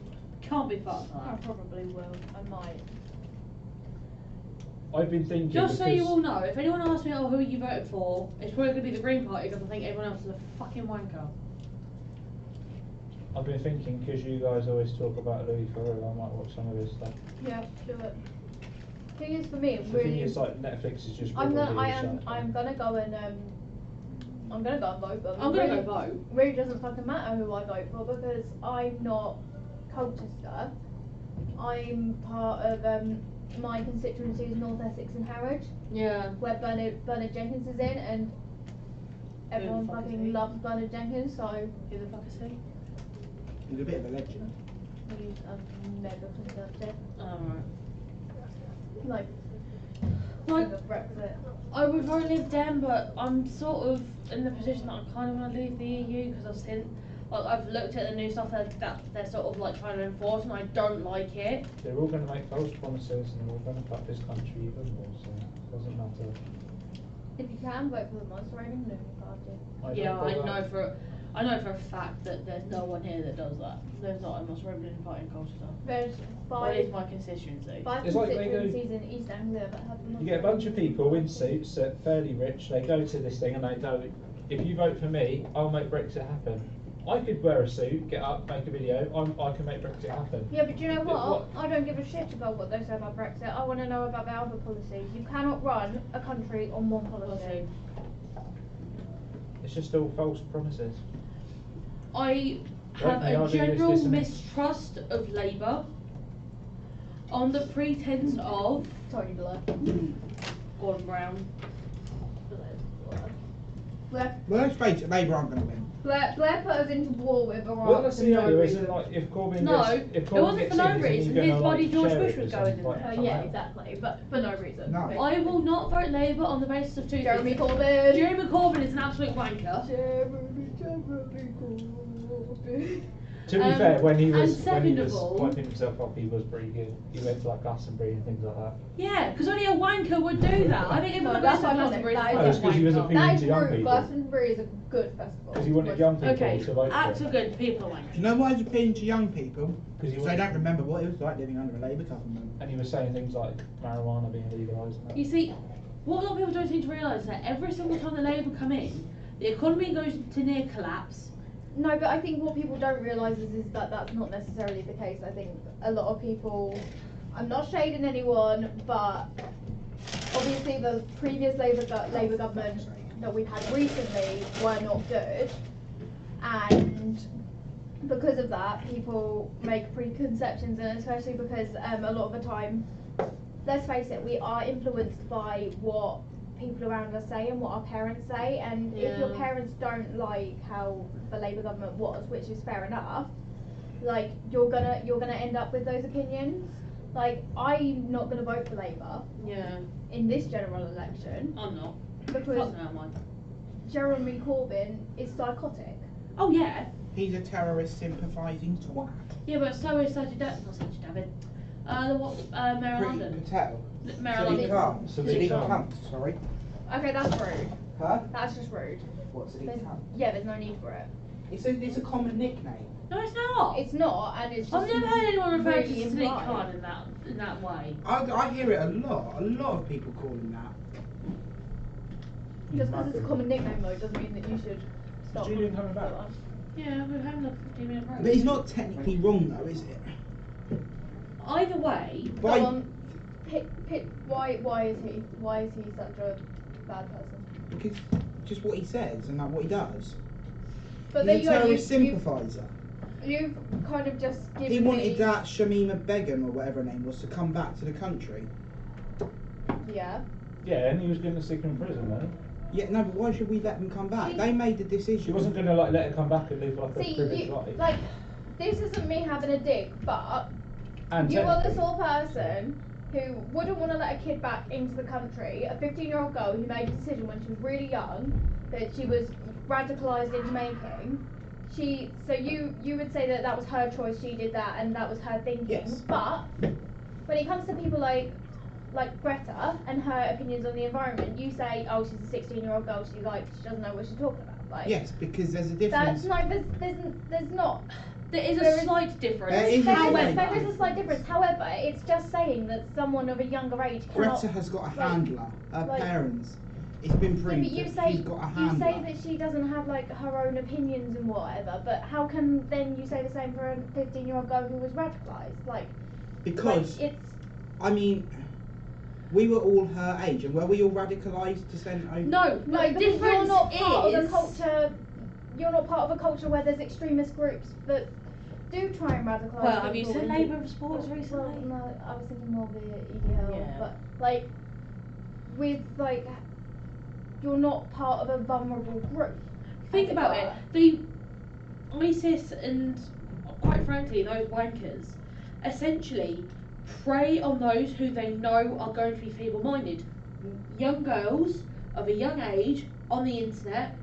Can't be fucked I that. probably will. I might. I've been thinking Just so you because- all know, if anyone asks me, oh, who you voted for, it's probably going to be the Green Party because I think everyone else is a fucking wanker. I've been thinking because you guys always talk about Louis Theroux, I might watch some of his stuff. Yeah, do it. Thing is, for me, The really. thing is, like Netflix is just. I'm really gonna go and I'm gonna go and vote, but I'm gonna really, go vote. really doesn't fucking matter who I vote for because I'm not Colchester. I'm part of my constituency is North Essex and Harwich, Yeah. where Bernard Jenkins is in, and everyone fuck is fucking he? loves Bernard Jenkins. So Who the fuck is he? He's a bit of a legend. he's a mega conservative, Alright. like Like, king of Brexit. I would vote Lib Dem, but I'm sort of in the position that I kind of want to leave the EU because I've seen, like, I've looked at the new stuff that they're sort of like trying to enforce, and I don't like it. They're all going to make false promises and they're all going to fuck this country even more, so it doesn't matter. If you can vote for the Monster Raving Loony Party. Yeah, don't bother. I know for a fact that there's no one here that does that. There's not a Most Revenant Party in Colchester. There's What is five my constituency? five It's like they go- constituencies in East Anglia that have the You get a bunch of people in suits that are fairly rich, they go to this thing and they go, if you vote for me, I'll make Brexit happen. I could wear a suit, get up, make a video, I can make Brexit happen. Yeah, but do you know What- what? I don't give a shit about what they say about Brexit. I want to know about their other policies. You cannot run a country on one policy. It's just all false promises. I Right, have they are a doing this, general this and this. mistrust of Labour on the pretense of Tony Blair. Gordon Brown. Blair, Well, let's face it, Labour aren't going to win. Blair put us into war with Iraq Well, that's for the no idea, reason. isn't like if Corbyn No, gets, if it Corbyn wasn't gets for no in, isn't he reason. gonna, His like, buddy George share Bush it was with going some, in like, there. come Yeah, out? exactly, but for no reason. No. I will not vote Labour on the basis of two Jeremy things. Corbyn. Jeremy Corbyn is an absolute wanker. Jeremy Corbyn. To be Um, fair, when he and was second of was all- wiping himself off, he was pretty good. He went to like Glastonbury and things like that. Yeah, because only a wanker would do that. I think No, everyone that's goes to ironic. Glastonbury is That a is Oh, it's 'cause he was wanker. appealing That is to young rude. people. Glastonbury is a good festival. Because he wanted young people Okay, to vote acts for are him. good, people are Do wankers. you know why he's appealing to young people? 'Cause he Because they wants- don't remember what it was like living under a Labour government. And he was saying things like marijuana being legalised. and that. You see, what a lot of people don't seem to realise is that every single time the Labour come in, the economy goes to near collapse. No, but I think what people don't realise is that that's not necessarily the case. I think a lot of people, I'm not shading anyone, but obviously the previous Labour government that we've had recently were not good, and because of that, people make preconceptions, and especially because a lot of the time let's face it, we are influenced by what people around us say and what our parents say, and if your Yeah. parents don't like how the Labour government was, which is fair enough, like you're gonna end up with those opinions. Like, I'm not gonna vote for Labour Yeah. in this general election I'm not. because Fuck no, am I? Jeremy Corbyn is psychotic. Oh yeah. He's a terrorist sympathising twat. Yeah, but so is Sajid David. Not Sajid David. Mayor of Priti London. Patel. Mayor of Sadiq London. Khan. Sadiq Sadiq Khan. Khan, sorry. Okay, that's rude. Huh? That's just rude. What, Sadiq There's, Khan? yeah, there's no need for it. It's a common nickname. No, it's not. It's not, and it's just I've never heard anyone refer really to Sadiq implied. Khan in that way. I hear it a lot. A lot of people call him that. Just because it's a common nickname though doesn't mean that you should stop. Julian coming back? Yeah, we're having a 15-minute break. But he's not technically wrong though, is it? Either way, Go By- on. Why is he such a bad person? Because just what he says and like what he does. But He's then a you terrorist sympathiser. you've kind of just given He me. wanted that Shamima Begum or whatever her name was to come back to the country. Yeah. Yeah, and he was going to stick him in prison, wasn't Yeah, no, but why should we let them come back? See- They made the he? decision. She wasn't going to like let her come back and live like a See, privileged you, life. like, this isn't me having a dig, but And you are the technically- sort of person who wouldn't want to let a kid back into the country, a 15-year-old girl who made a decision when she was really young that she was radicalised into making. So you would say that that was her choice, she did that, and that was her thinking. Yes. But when it comes to people like Greta and her opinions on the environment, you say, oh, she's a 16-year-old girl, she doesn't know what she's talking about. Like, Yes, because there's a that's difference. there's not. there is There a is- slight difference. There is a However, There is a slight difference. However, it's just saying that someone of a younger age cannot. Greta has got a like- handler. Her like- parents. It's been Yeah, proved but you that say she's got a you handler. say that she doesn't have like her own opinions and whatever. But how can then you say the same for a 15-year-old girl who was radicalised? Like Because it's I mean, we were all her age, and were we all radicalised to send over? no, no, the because difference you're not part is of a culture. You're not part of a culture where there's extremist groups that do try and radicalise. Well, have you people seen into- Labour of Sports Well, recently? no, I was thinking more of the EDL, Yeah. but like with like you're not part of a vulnerable group. Think as about were. it. The ISIS and, quite frankly, those wankers essentially prey on those who they know are going to be feeble-minded. Young girls of a young age on the internet,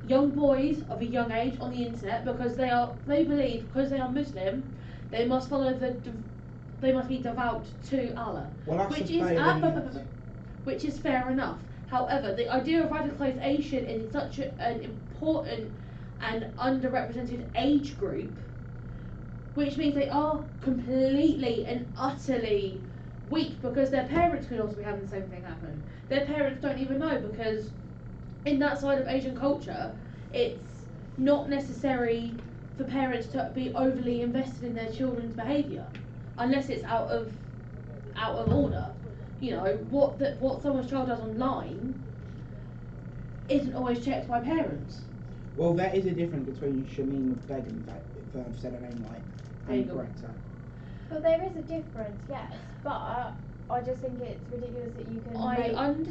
young boys of a young age on the internet, because they believe because they are Muslim, they must follow they must be devout to Allah, Well, that's which a is failing- which is fair enough. However, the idea of radicalisation in such an important and underrepresented age group, which means they are completely and utterly weak, because their parents could also be having the same thing happen. Their parents don't even know, because in that side of Asian culture, it's not necessary for parents to be overly invested in their children's behaviour, unless it's out of order. You know, what someone's child does online isn't always checked by parents. Well, there is a difference between Shamima Begum, if I've said her name right, There you and go. Greta. But there is a difference, yes. But I just think it's ridiculous that you can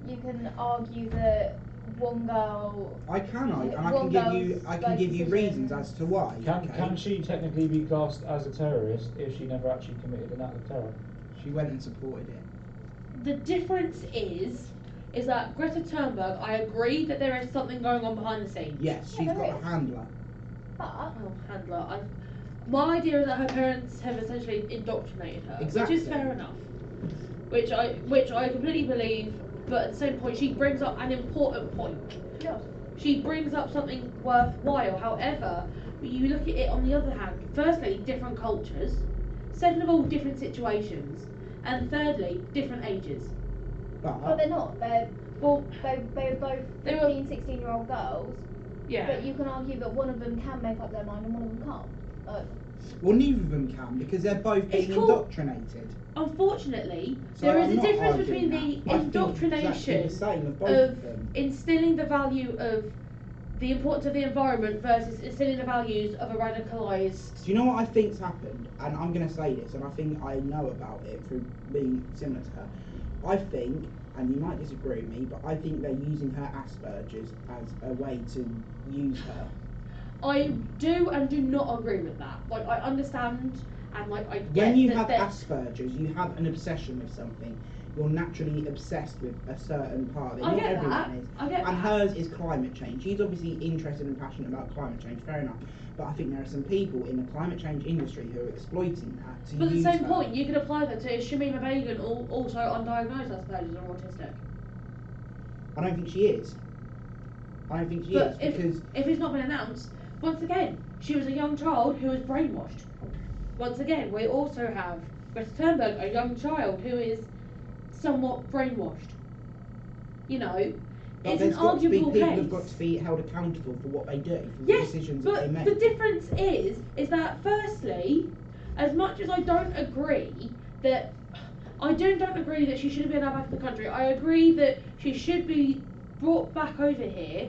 you can argue that one girl. I can, and I One can girl's, give like, you reasons decisions. as to why. Can she technically be classed as a terrorist if she never actually committed an act of terror? She went and supported it. The difference is that Greta Thunberg, I agree that there is something going on behind the scenes. Yes, Yeah, she's there got a is. handler. But Oh, handler. My idea is that her parents have essentially indoctrinated her, Exactly. which is fair enough. Which I completely believe, but at the same point, she brings up an important point. yeah. She brings up something worthwhile. However, when you look at it on the other hand, firstly, different cultures. Second of all, different situations. And thirdly, different ages. But they're not. They're both They were- 15, 16-year-old girls. Yeah. But you can argue that one of them can make up their mind and one of them can't. Well, neither of them can because they're both It's being called- indoctrinated. Unfortunately, So there is I'm a not difference arguing between the that. I think exactly indoctrination the same of both of of them. instilling the value of the importance of the environment versus instilling the values of a radicalised. Do you know what I think's happened? And I'm going to say this, and I think I know about it through being similar to her. I think, and you might disagree with me, but I think they're using her Asperger's as a way to use her. I do and do not agree with that. Like, I understand and like I get When you that have Asperger's, you have an obsession with something. You're naturally obsessed with a certain part of it. I Not get everyone that. is. I get and that. hers is climate change. She's obviously interested and passionate about climate change, fair enough. But I think there are some people in the climate change industry who are exploiting that to But at the use same her. point, you could apply that to Shamima Begum, also undiagnosed Asperger's or autistic. I don't think she is. I don't think she But is because if it's not been announced, once again, she was a young child who was brainwashed. Once again, we also have Greta Thunberg, a young child who is somewhat brainwashed. You know, but it's there's an got to be arguable people case. have got to be held accountable for what they do, for Yes, the decisions that they but make. the difference is that firstly, as much as I don't agree that don't agree that she shouldn't be allowed back in the country, I agree that she should be brought back over here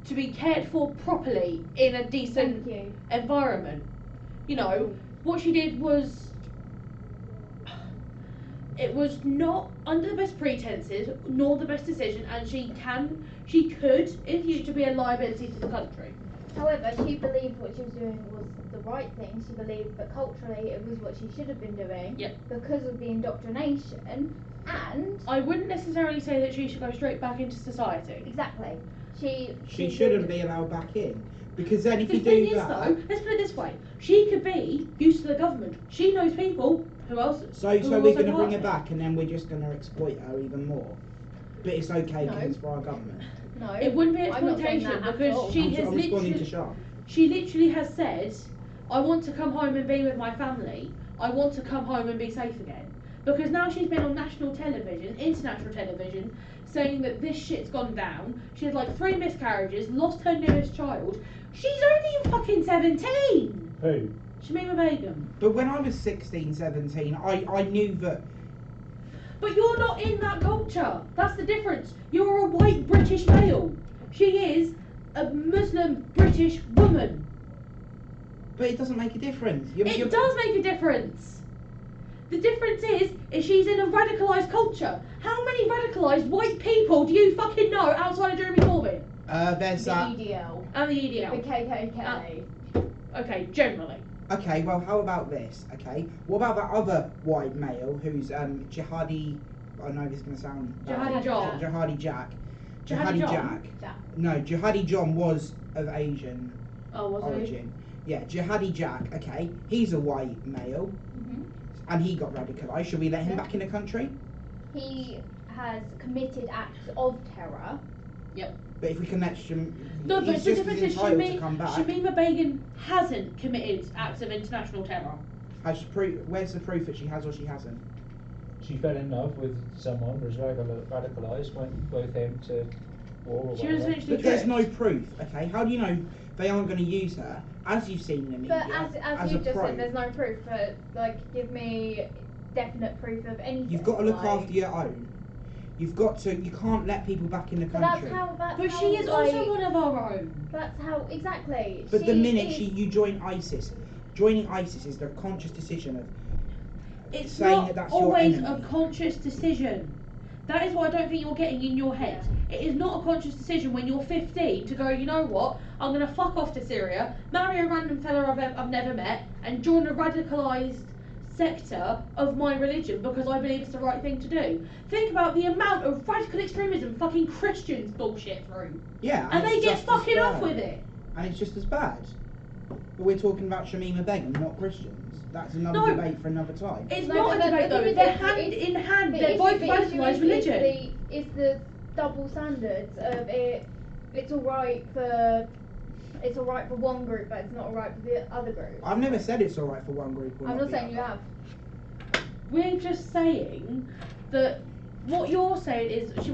to be cared for properly in a decent Thank you. environment. You know, what she did was it was not under the best pretenses nor the best decision, and she could in future be a liability to the country. However, she believed what she was doing was the right thing. She believed that culturally it was what she should have been doing Yep. because of the indoctrination, and I wouldn't necessarily say that she should go straight back into society. exactly, She shouldn't be allowed back in. Because then if The you thing do is that... though, let's put it this way, she could be used to the government. She knows people who else. So who we're also going to part bring of her it. back and then we're just going to exploit her even more. But it's okay No. because it's for our government. no, It wouldn't be I'm not saying exploitation that at because all. she I'm, has I'm responding to literally Sean. she literally has said, I want to come home and be with my family. I want to come home and be safe again. Because now she's been on national television, international television, saying that this shit's gone down. She had like 3 miscarriages, lost her newest child. She's only fucking 17! Who? Shamima Begum. But when I was 16, 17, I knew that... But you're not in that culture. That's the difference. You're a white British male. She is a Muslim British woman. But it doesn't make a difference. It does make a difference. The difference is she's in a radicalised culture. How many radicalised white people do you fucking know outside of Jeremy Corbyn? There's the that... EDL, And the the EDL. KKK. Okay, generally. Okay, well, how about this, okay? What about that other white male who's Jihadi... I know this is going to sound... Jihadi John. Jihadi Jack. Jihadi John? Jack. Jack. No, Jihadi John was of Asian Oh, was he? origin. Yeah, Jihadi Jack, okay, he's a white male, Mhm. and he got radicalised. Should we let him Yeah. back in the country? He has committed acts of terror. But if we can let him... No, but he's the just difference is entitled to come back. Shamima Begum hasn't committed acts of international terror. Where's the proof that she has or she hasn't? She fell in love with someone, was radicalised, went with him to war or She was whatever. literally But there's no tricked. proof, okay? How do you know they aren't going to use her, as you've seen in the media, But as a you just pro? said, there's no proof. But like, give me definite proof of anything. You've got to look like, after your own. You've got to... You can't let people back in the But country. that's how. That's But how, she is like, also one of our own. That's how exactly. But the minute is- you join ISIS, joining ISIS is the conscious decision of It's saying not that that's your always a enemy. conscious decision. That is what I don't think you're getting in your head. It is not a conscious decision when you're 15 to go, you know what, I'm going to fuck off to Syria, marry a random fella I've never met, and join a radicalised sector of my religion because I believe it's the right thing to do. Think about the amount of radical extremism fucking Christians bullshit through. Yeah, And they it's get just as fucking off bad. with it. And it's just as bad. But we're talking about Shamima Begum, not Christians. That's another No. debate for another time. It's No, not but a debate the though, thing they're is, hand it's- in hand, the they're issue- both the issue radicalised is religion. It's the double standards of it. It's all right for one group, but it's not all right for the other group. I've never said it's alright for one group or I'm not the saying you other. have. We're just saying that what you're saying is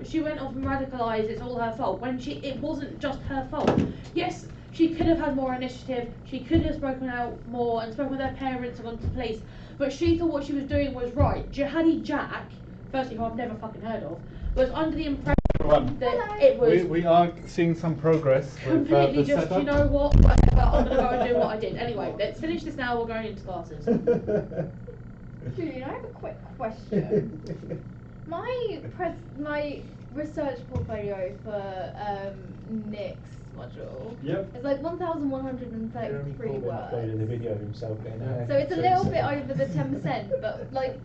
she went off and radicalised, it's all her fault, when it wasn't just her fault. Yes, she could have had more initiative, she could have spoken out more and spoken with her parents and gone to the police, but she thought what she was doing was right. Jihadi Jack, firstly who I've never fucking heard of, was under the impression Go on. that it was We are seeing some progress with completely the just, setup. you know what, whatever, I'm gonna go and do what I did. Anyway, let's finish this now, we're going into classes. Julian, I have a quick question. My research portfolio for Nick's module Yep. is like 1,133 Jeremy Corbyn uploaded a words. video of himself getting a haircut. So it's a little bit over the 10%, but like,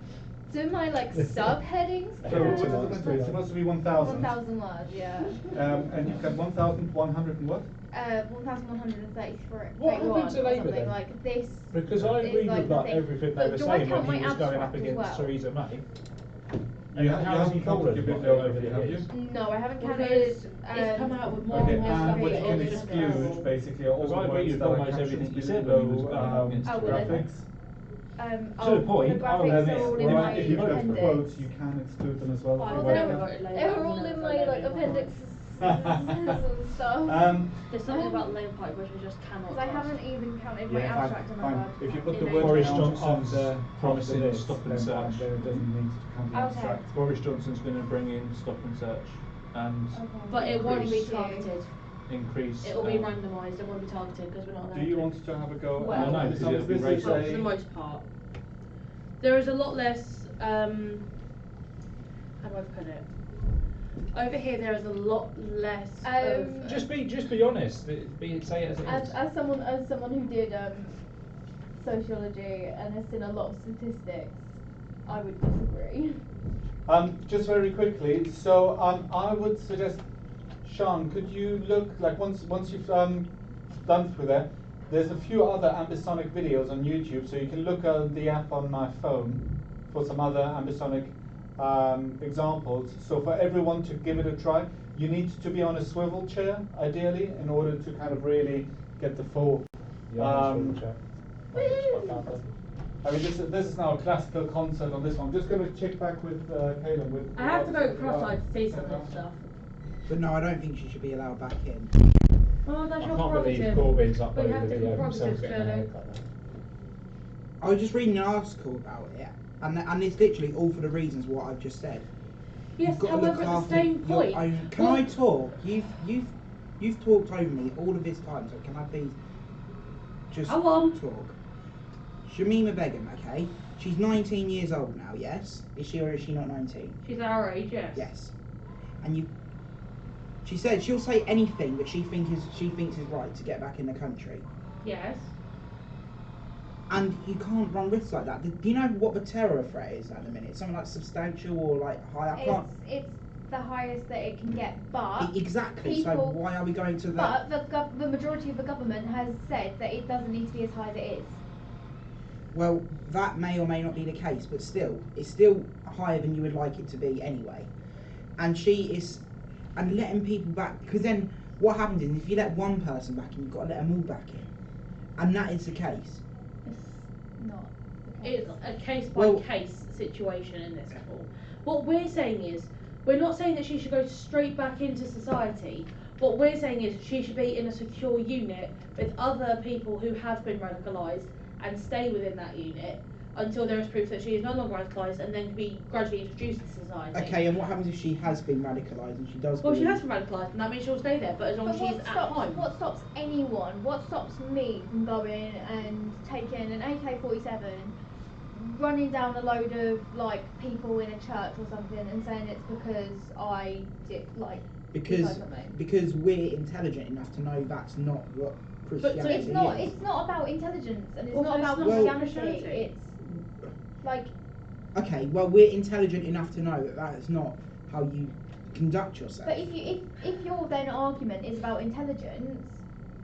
do my like subheadings So count? it's supposed to be 1,000. 1,000 words, yeah. And you've got 1,100 and what? 1,133. What happened to or Labour something then? like this. Because I is agreed like with the like thing. everything they But were do I saying count when he my was going up abstract as against well? Theresa May. You How's he haven't fallen counted your over bibliography, the have you? years? No, I haven't counted. Because it's come out with more Okay, and more stuff. and what you that can is just exclude terrible. basically are all Because the I agree words with that are almost captions everything he below said when he was going up against Oh, well, graphics. To the point, the I'll graphics admit, are all in well, my if you've got appendix. quotes, you can exclude them as well. Well, if you Well, want. they were all in my like appendixes and stuff. There's something about the Labour Party which we just cannot Because I trust. haven't even counted my Yeah, abstract fine, in fine. my word. If you put the In word Boris count Johnson's after promising this, stop and then search. then it doesn't need to count the Okay. abstract. Boris Johnson's going to bring in stop and search and But it won't be Increase. targeted. increase. It'll be randomised, it won't be targeted because we're not allowed Do you to. want to have a go? Well, at no, this? because So it'll be this is Well, racist. for the a- most part. There is a lot less, how do I put it? Over here there is a lot less of... Just be honest. Say it as it is. As someone who did sociology and has seen a lot of statistics, I would disagree. Just very quickly, so I would suggest, Sean, could you look, like once you've done through there, there's a few other ambisonic videos on YouTube, so you can look at the app on my phone for some other ambisonic examples. So for everyone to give it a try, you need to be on a swivel chair, ideally, in order to kind of really get the full. I mean, this is now a classical concert on this one. I'm just going to check back with Caleb. With I have to go what- cross-eyed to see some of this stuff. But no, I don't think she should be allowed back in. Well, that's I your can't believe prerogative. Corbyn's But you uploaded have a video of different himself prerogatives, getting a clearly. haircut now. I was just reading an article about it, and it's literally all for the reasons what I've just said. Yes, You've got to look however, at the after same your point... own. Can well, I talk? You've talked over me all of this time, so can I please just Go on. talk? Shamima Begum, okay? She's 19 years old now, yes? Is she or is she not 19? She's our age, yes. Yes. And she said she'll say anything that she thinks is right to get back in the country. Yes. And you can't run risks like that. Do you know what the terror threat is at the minute? Something like substantial or like high? I can't. It's the highest that it can get, but Exactly. So people- why are we going to that? But the majority of the government has said that it doesn't need to be as high as it is. Well, that may or may not be the case, but still, it's still higher than you would like it to be anyway. And and letting people back, because then what happens is if you let one person back in, you've got to let them all back in, and that is the case. It's not the case. It's a case-by-case Well- situation in this school. What we're saying is, we're not saying that she should go straight back into society. What we're saying is she should be in a secure unit with other people who have been radicalised and stay within that unit until there is proof that she is no longer radicalised and then can be gradually introduced to society. Okay, and what happens if she has been radicalised and she does? Well, she believe- has been radicalised and that means she'll stay there, but as long But as she's at home. what stops anyone? What stops me from going and taking an AK-47, running down a load of like people in a church or something, and saying it's because I did like Because something? because we're intelligent enough to know that's not what Christianity It's not. is. It's not about intelligence, and it's Well, not it's about not Christianity. Christianity. It's like Okay, well we're intelligent enough to know that that is not how you conduct yourself. But if your then argument is about intelligence,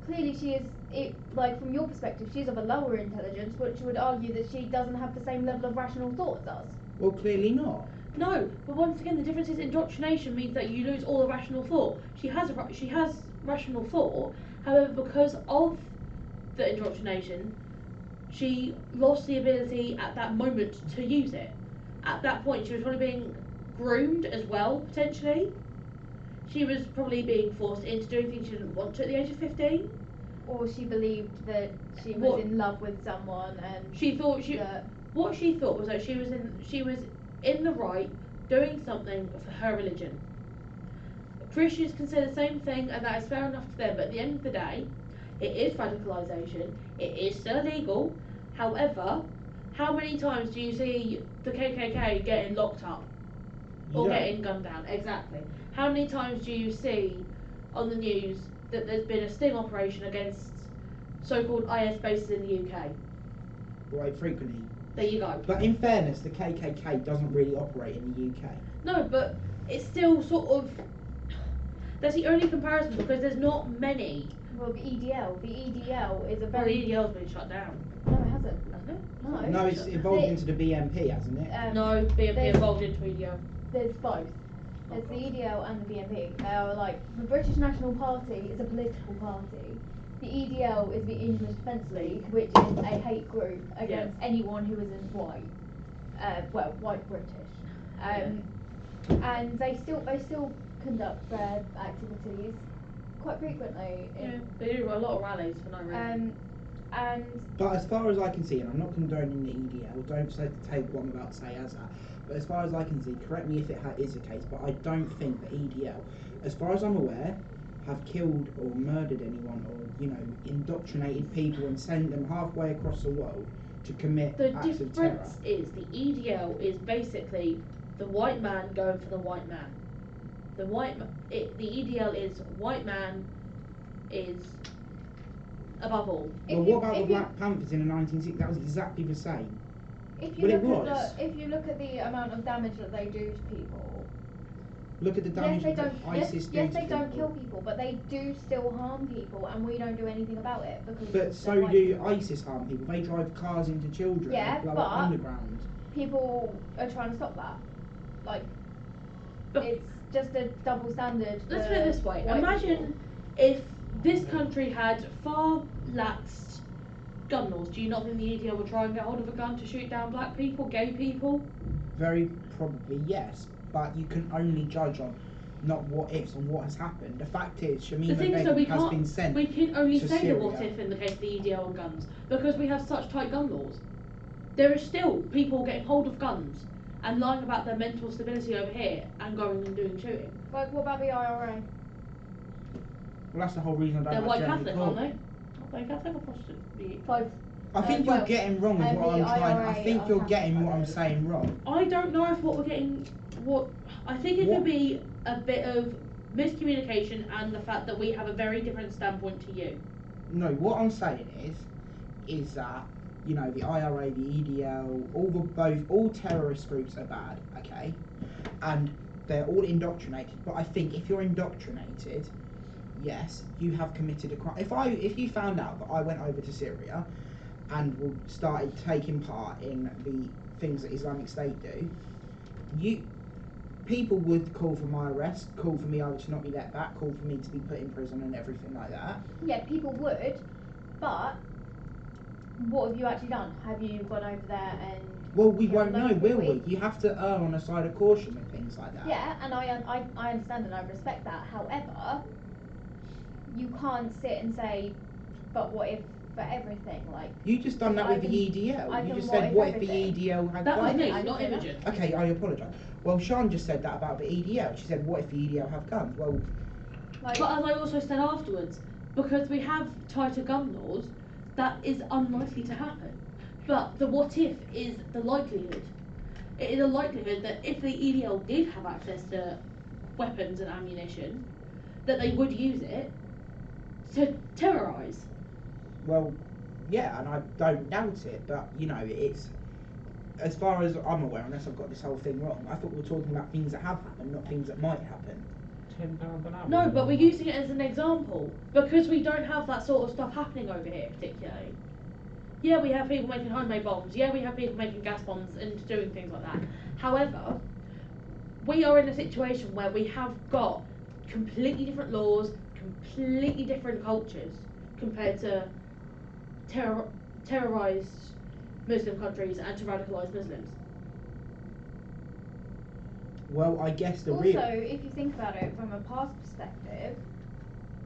clearly she is like from your perspective she's of a lower intelligence, which would argue that she doesn't have the same level of rational thought as us. Well, clearly not. No, but once again, the difference is indoctrination means that you lose all the rational thought. She has rational thought, however, because of the indoctrination, she lost the ability at that moment to use it. At that point, she was probably being groomed as well, potentially. She was probably being forced into doing things she didn't want to at the age of 15. Or she believed that she was What? in love with someone, and She thought that what she thought was that she was in the right, doing something for her religion. Christians can say the same thing, and that is fair enough to them. But at the end of the day, it is radicalisation. It is still illegal. However, how many times do you see the KKK getting locked up or Yeah. getting gunned down? Exactly. How many times do you see on the news that there's been a sting operation against so-called IS bases in the UK? Quite frequently. There you go. But in fairness, the KKK doesn't really operate in the UK. No, but it's still sort of. That's the only comparison because there's not many. Well, the EDL is a Well, very. the EDL's been shut down. No, it hasn't. Hasn't it? No. No, it's evolved They- into the BNP, hasn't it? No, BNP there's- evolved into EDL. There's both. There's the EDL and the BNP. They are like the British National Party is a political party. The EDL is the English Defence League, which is a hate group against anyone who isn't white. White British. And they still conduct their activities quite frequently. Yeah, they do a lot of rallies for no reason. And But as far as I can see, and I'm not condoning the EDL, don't take what I'm about to say as that, but as far as I can see, correct me if it is the case, but I don't think the EDL, as far as I'm aware, have killed or murdered anyone or, indoctrinated people and sent them halfway across the world to commit The acts of terror. difference is the EDL is basically the white man going for the white man. The EDL is white man is above all. Well, what about the Black Panthers in the 1960s? That was exactly the same. if you But it look was. at if you look at the amount of damage that they do to people, Look at the yes damage they that don't ISIS do yes to they don't people. kill people, but they do still harm people, and we don't do anything about it because. But they're so white do people. ISIS harm people. They drive cars into children. Yeah, They blow but- up underground. People are trying to stop that. Like, But- it's just a double standard. Let's for put it this way. white Imagine people. if this country had far laxed gun laws. Do you not think the EDL would try and get hold of a gun to shoot down black people, gay people? Very probably yes, but you can only judge on not what ifs and what has happened. The fact is, Shamima The thing is, though, Begum we has been can't. sent. We can only to say the what Syria. if in the case of the EDL and guns because we have such tight gun laws. There is still people getting hold of guns and lying about their mental stability over here and going and doing shooting. Like, what about the IRA? Well, that's the whole reason I They're don't like white Jeremy Catholic, aren't Corbyn. they? Aren't they Catholic or Protestant? Both. I think well, you're getting wrong with and what the I'm trying. I IRA think are you're Catholic, getting what I I'm believe. saying wrong. I don't know if what we're getting. What I think it What? could be a bit of miscommunication and the fact that we have a very different standpoint to you. No, what I'm saying is that the IRA, the EDL, all terrorist groups are bad, okay, and they're all indoctrinated. But I think if you're indoctrinated, yes, you have committed a crime. If you found out that I went over to Syria and started taking part in the things that Islamic State do, people would call for my arrest, call for me either to not be let back, call for me to be put in prison and everything like that. Yeah, people would, but what have you actually done? Have you gone over there and? Well, we killed won't know, loads of will people? we? You have to err on the side of caution with things like that. Yeah, and I understand and I respect that. However, you can't sit and say, but what if for everything? Like, You just done that I with the can- EDL. I You can just what said, if what if the everything. EDL had That was guns? me, I not didn't say Imogen. Okay, I apologise. Well, Sean just said that about the EDL. She said, what if the EDL have guns? Well, like But as I also said afterwards, because we have tighter gun laws, that is unlikely to happen. But the what if is the likelihood. It is a likelihood that if the EDL did have access to weapons and ammunition, that they would use it to terrorise. well, yeah, and I don't doubt it, but, it's... As far as I'm aware, unless I've got this whole thing wrong, I thought we were talking about things that have happened, not things that might happen. £10 an hour. No, but we're using it as an example because we don't have that sort of stuff happening over here particularly. Yeah, we have people making homemade bombs. Yeah, we have people making gas bombs and doing things like that. However, we are in a situation where we have got completely different laws, completely different cultures compared to terrorised Muslim countries and to radicalised Muslims. Well, I guess the also, real... if you think about it from a past perspective,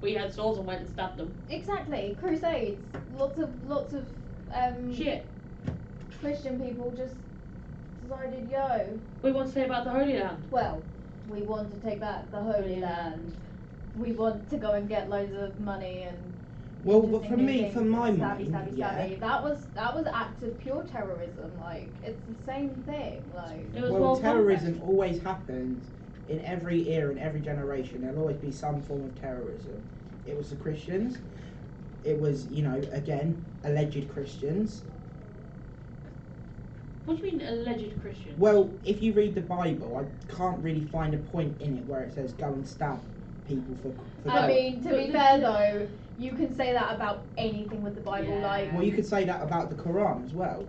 We had swords and went and stabbed them. exactly, Crusades, lots of Shit. Christian people just decided, yo, We want to say about the Holy Land. well, we want to take back the Holy Land, we want to go and get loads of money and. Well, but interesting for new me, things, for my stabby, mind, stabby, yeah. stabby. That was acts of pure terrorism. Like it's the same thing. Like It was Well, World terrorism Conquest. always happens in every era, in every generation. There'll always be some form of terrorism. It was the Christians. It was, you know, again, alleged Christians. What do you mean alleged Christians? Well, if you read the Bible, I can't really find a point in it where it says go and stab people for. I God. mean, to be fair though, you can say that about anything with the Bible. Yeah. Like Well, you could say that about the Quran as well.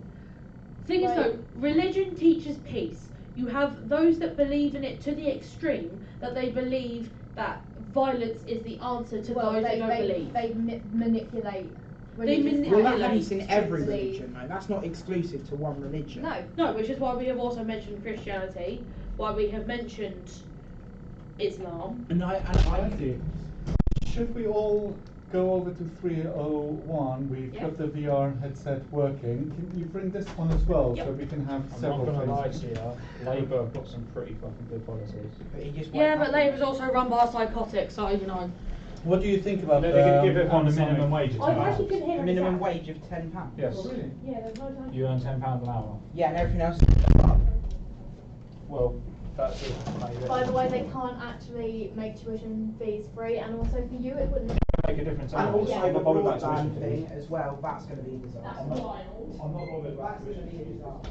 Thing is Like- though, religion teaches peace. You have those that believe in it to the extreme that they believe that violence is the answer to well, those they that don't believe. they manipulate. They religious manipulate- Well, that texts happens in to every believe- religion, though. That's not exclusive to one religion. No. No, which is why we have also mentioned Christianity, why we have mentioned Islam. And I Righty. Should we all go over to 301? We've Yeah. got the VR headset working. Can you bring this one as well so Yep. we can have I'm several not gonna lie things? to you, Labour have got some pretty fucking good policies. But it just Yeah, won't but happen. Labour's also run by a psychotic, so you know. What do you think about They could give everyone a Amazonic? minimum wage of I £10. actually couldn't hear A him minimum exactly. wage of £10. Yes. Oh, really? Yeah, there's no time. You earn £10 an hour. Yeah, and everything else. Well, that's it. Maybe. By the way, they can't actually make tuition fees free, and also for you, it wouldn't. Make a difference. And anyway. also Yeah. I'm the not bothered about broadband tuition thing fees. as well. That's going to be a disaster. That's I'm not bothered about That's going to tuition be a fees. disaster.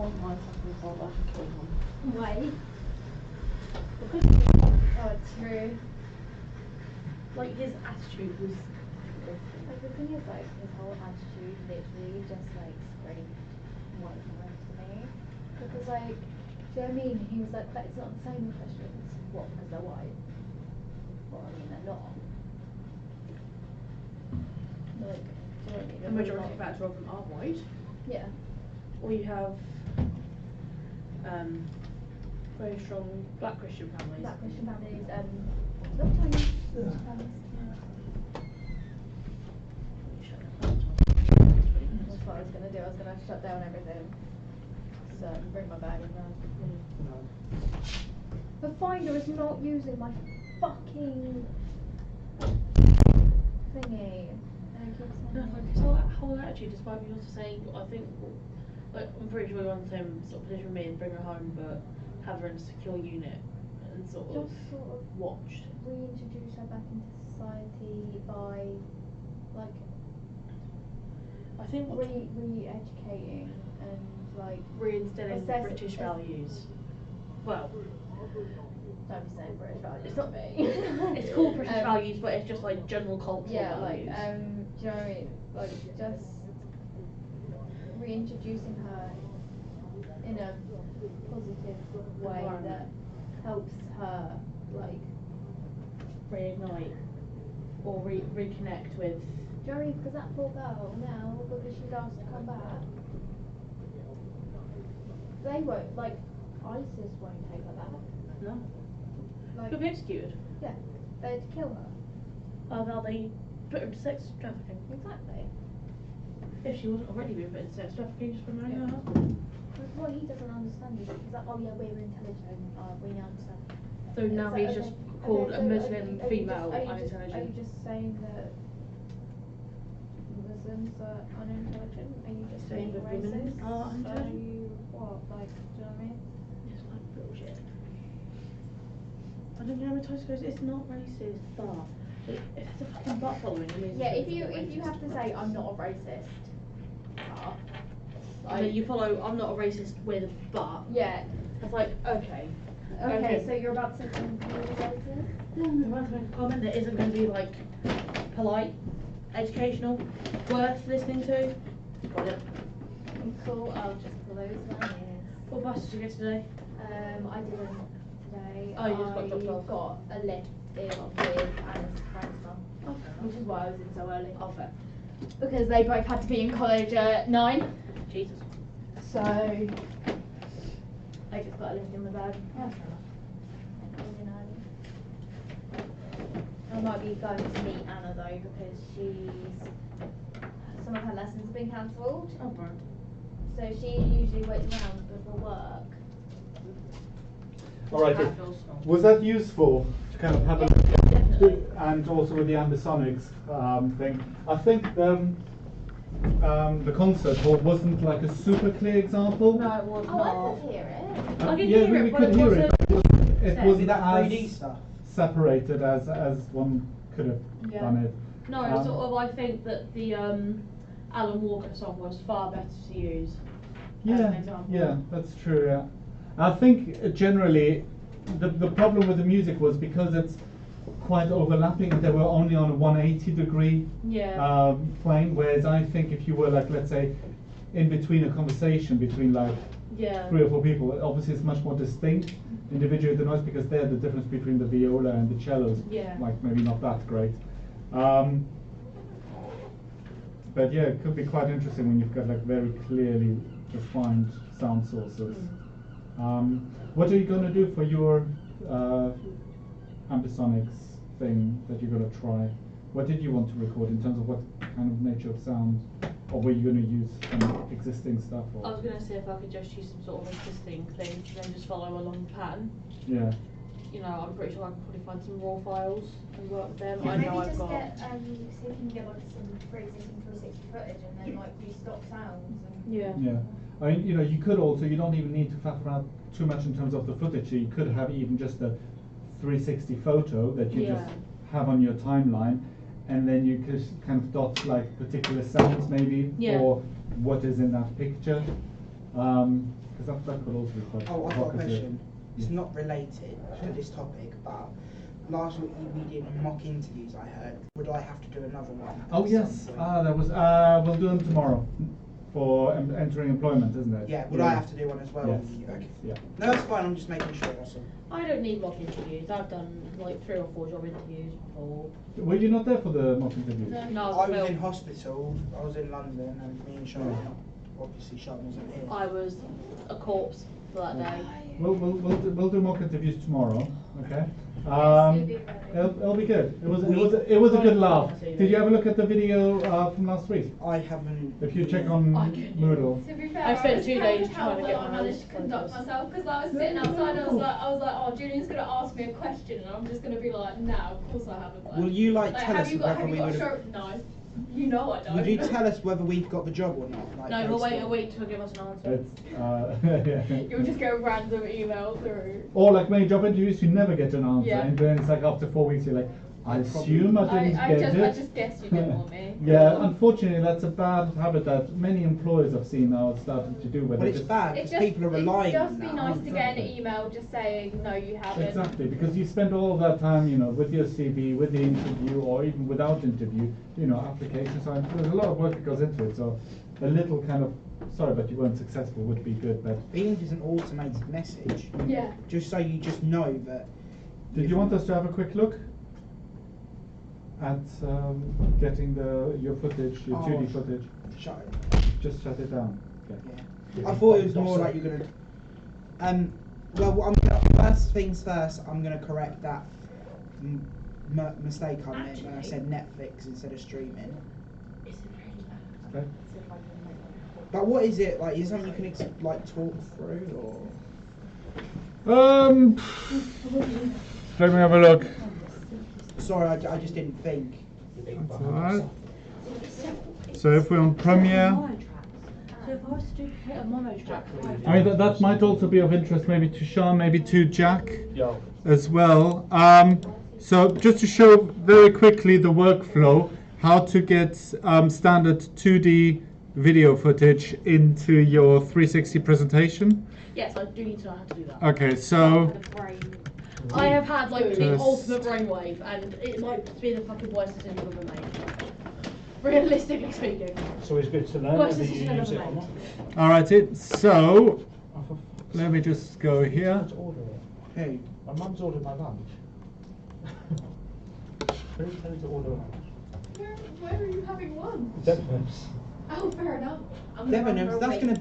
one time something thought I should kill him. Why? Because Oh, true. like his attitude was Like the thing is, like his whole attitude literally just like screamed white noise to me. Because like, do you know what I mean? He was like, but it's not the same with Christians. What? Because they're white. Well, I mean they're not. Like, do you know what I mean? the majority factor of them are white. Yeah. Or you have very strong black Christian families. Black Christian families, not Chinese families. That's what I was gonna do. I was gonna shut down everything. So bring my bag in there. The finder is not using my fucking thingy. And it keeps No, saying like his whole attitude, despite me also saying, I think, like, I'm pretty sure you're on the same sort of position with me and bring her home, but have her in a secure unit and sort of just sort of watched. reintroduce her back into society by like I think re-educating and like reinstilling assess- British ass- values. Well, don't be saying British values. it's not me. It's called British values, but it's just like general cultural Yeah, like values. do you know what I mean? Like just reintroducing her in a positive way that Environment. helps her like. Reignite or reconnect with. Do you know what I mean? Because that poor girl now, because she's asked to come back, they won't, like, ISIS won't take her back. No. Like, She'll be executed. yeah, they had to kill her. Oh, now they put her into sex trafficking. Exactly. If she wasn't already being put into sex trafficking, just for marrying her Yeah. husband. Because what he doesn't understand is he's like, oh yeah, we're intelligent, we understand. So now So, he's okay, just okay, called so a Muslim are you female just, unintelligent. Are you just saying that Muslims are unintelligent? Are you just Saying being that women racist? are unintelligent? Are you what? Like, do you know what I mean? It's like bullshit. I don't know how many times it goes, it's not racist, but if it's a fucking butt following, it means Yeah, it's if you racist. have to say I'm not a racist, And then you follow, I'm not a racist with a but. yeah. It's like, okay. Okay, so you're about to say something racist? I'm about to make a comment that isn't going to be like polite, educational, worth listening to. Got it. Cool. I'll just close my ears. What bus did you get today? I didn't today. Oh, you just got dropped off. Got a lift in with Anna's grandson, Oh, which is why I was in so early. oh, fair. Because they both had to be in college at 9. Jesus. So I just got a lift in with Dad. Yeah, fair enough. I might be going to meet Anna though because some of her lessons have been cancelled. Oh, right. So she usually waits around before work. Alright, was that useful to kind of have a look at Definitely. and also with the ambisonics thing? I think the concert hall wasn't like a super clear example. No, it was Oh, not. I could hear it. I could yeah, hear we it, but could it hear it. wasn't It set. wasn't that 3D as stuff. separated as one could have Yeah. done it. No, sort of. I think that the Alan Walker song was far better to use. As an example. Yeah, that's true. Yeah, I think generally the problem with the music was because it's quite overlapping and they were only on a 180 degree Yeah. plane, whereas I think if you were like, let's say, in between a conversation between like Yeah. 3 or 4 people, obviously it's much more distinct individually the noise because there the difference between the viola and the cellos Yeah. like maybe not that great. But yeah, it could be quite interesting when you've got like very clearly defined sound sources. What are you going to do for your ambisonics thing that you're going to try? What did you want to record in terms of what kind of nature of sound? Or were you going to use some existing stuff? Or? I was going to see if I could just use some sort of existing thing and then just follow along the pattern. Yeah. You know, I'm pretty sure I can probably find some raw files and work with them. Yeah, I maybe know I've just got. get see if you can get like some pre-existing 360 footage and then like use stock sounds and Yeah. Yeah. I mean, you know, you could also, you don't even need to faff around too much in terms of the footage. You could have even just a 360 photo that you Yeah. just have on your timeline, and then you could kind of dot like particular sounds maybe Yeah. or what is in that picture. Because that could also be quite Oh, I've got a provocative. question. It's Yeah. not related to this topic, but last week we did mock interviews, I heard. Would I have to do another one? Oh at yes, some point? that was. We'll do them tomorrow for entering employment, isn't it? Yeah, would I have to do one as well? Yes. Okay. Yeah. No, that's fine, I'm just making sure, that's all. I don't need mock interviews. I've done like 3 or 4 job interviews before. Were you not there for the mock interviews? No, I was Phil. in hospital, I was in London, and me and Sean, obviously Sean wasn't here. I was a corpse for that day. We'll do mock interviews tomorrow. Okay. CV ready. It'll be good. It was a good laugh. Did you have a look at the video from last week? I haven't. If you check on I couldn't. Moodle. To be fair, I spent was 2 proud days of how trying to well get I my managed to list conduct focused. myself because I was sitting outside. I was like, oh, Julian's gonna ask me a question, and I'm just gonna be like, no, of course I haven't. Like, Will you tell have us you got, whether have we you got a would show? No, you know I don't. Would you tell us whether we've got the job or not? Like, No, we'll based wait a on- week to give us an answer. It's You'll just go random email through. or like many job interviews, you never get an answer, Yeah. and then it's like after 4 weeks, you're like, I assume I didn't I get just- it. I just guessed you didn't want me. Yeah, unfortunately, that's a bad habit that many employers I've seen now are starting to do. Where Well, they it's just bad It because just, people are relying it'd on just be that. nice to get an Exactly. email just saying, no, you haven't. Exactly, because you spend all of that time, with your CV, with the interview, or even without interview, applications. So there's a lot of work that goes into it. So a little kind of sorry, but you weren't successful would be good. But Even if it's an automated message, Yeah. just so you just know that. did you want us to have a quick look at getting your footage, your 2D footage? Shut it. Just shut it down. Okay. Yeah. I thought it was more like you're gonna. Well, first things first. I'm gonna correct that mistake I made when I said Netflix instead of streaming. Is it really bad? Okay. See if I can make that. But what is it like? Is it something you can talk through or? Let me have a look. Sorry, I just didn't think. That's alright. So if we're on Premiere, So if I was to duplicate a mono track, I mean that might also be of interest maybe to Sean, maybe to Jack Yo. as well. So just to show very quickly the workflow, how to get standard 2D video footage into your 360 presentation. yes, I do need to know how to do that. Okay, so I have had like the Test. ultimate brainwave, and it might be the fucking worst decision I've ever made. Realistically speaking. So it's good to learn Worst whether you decision I've use it ever or not. made. alright, so Oh, for let me just go here. Let's order it. Hey, My mum's ordered my lunch. Please tell her to order lunch. Where are you having one? Debenhams. Oh, fair enough. I'm Debenhams, that's gonna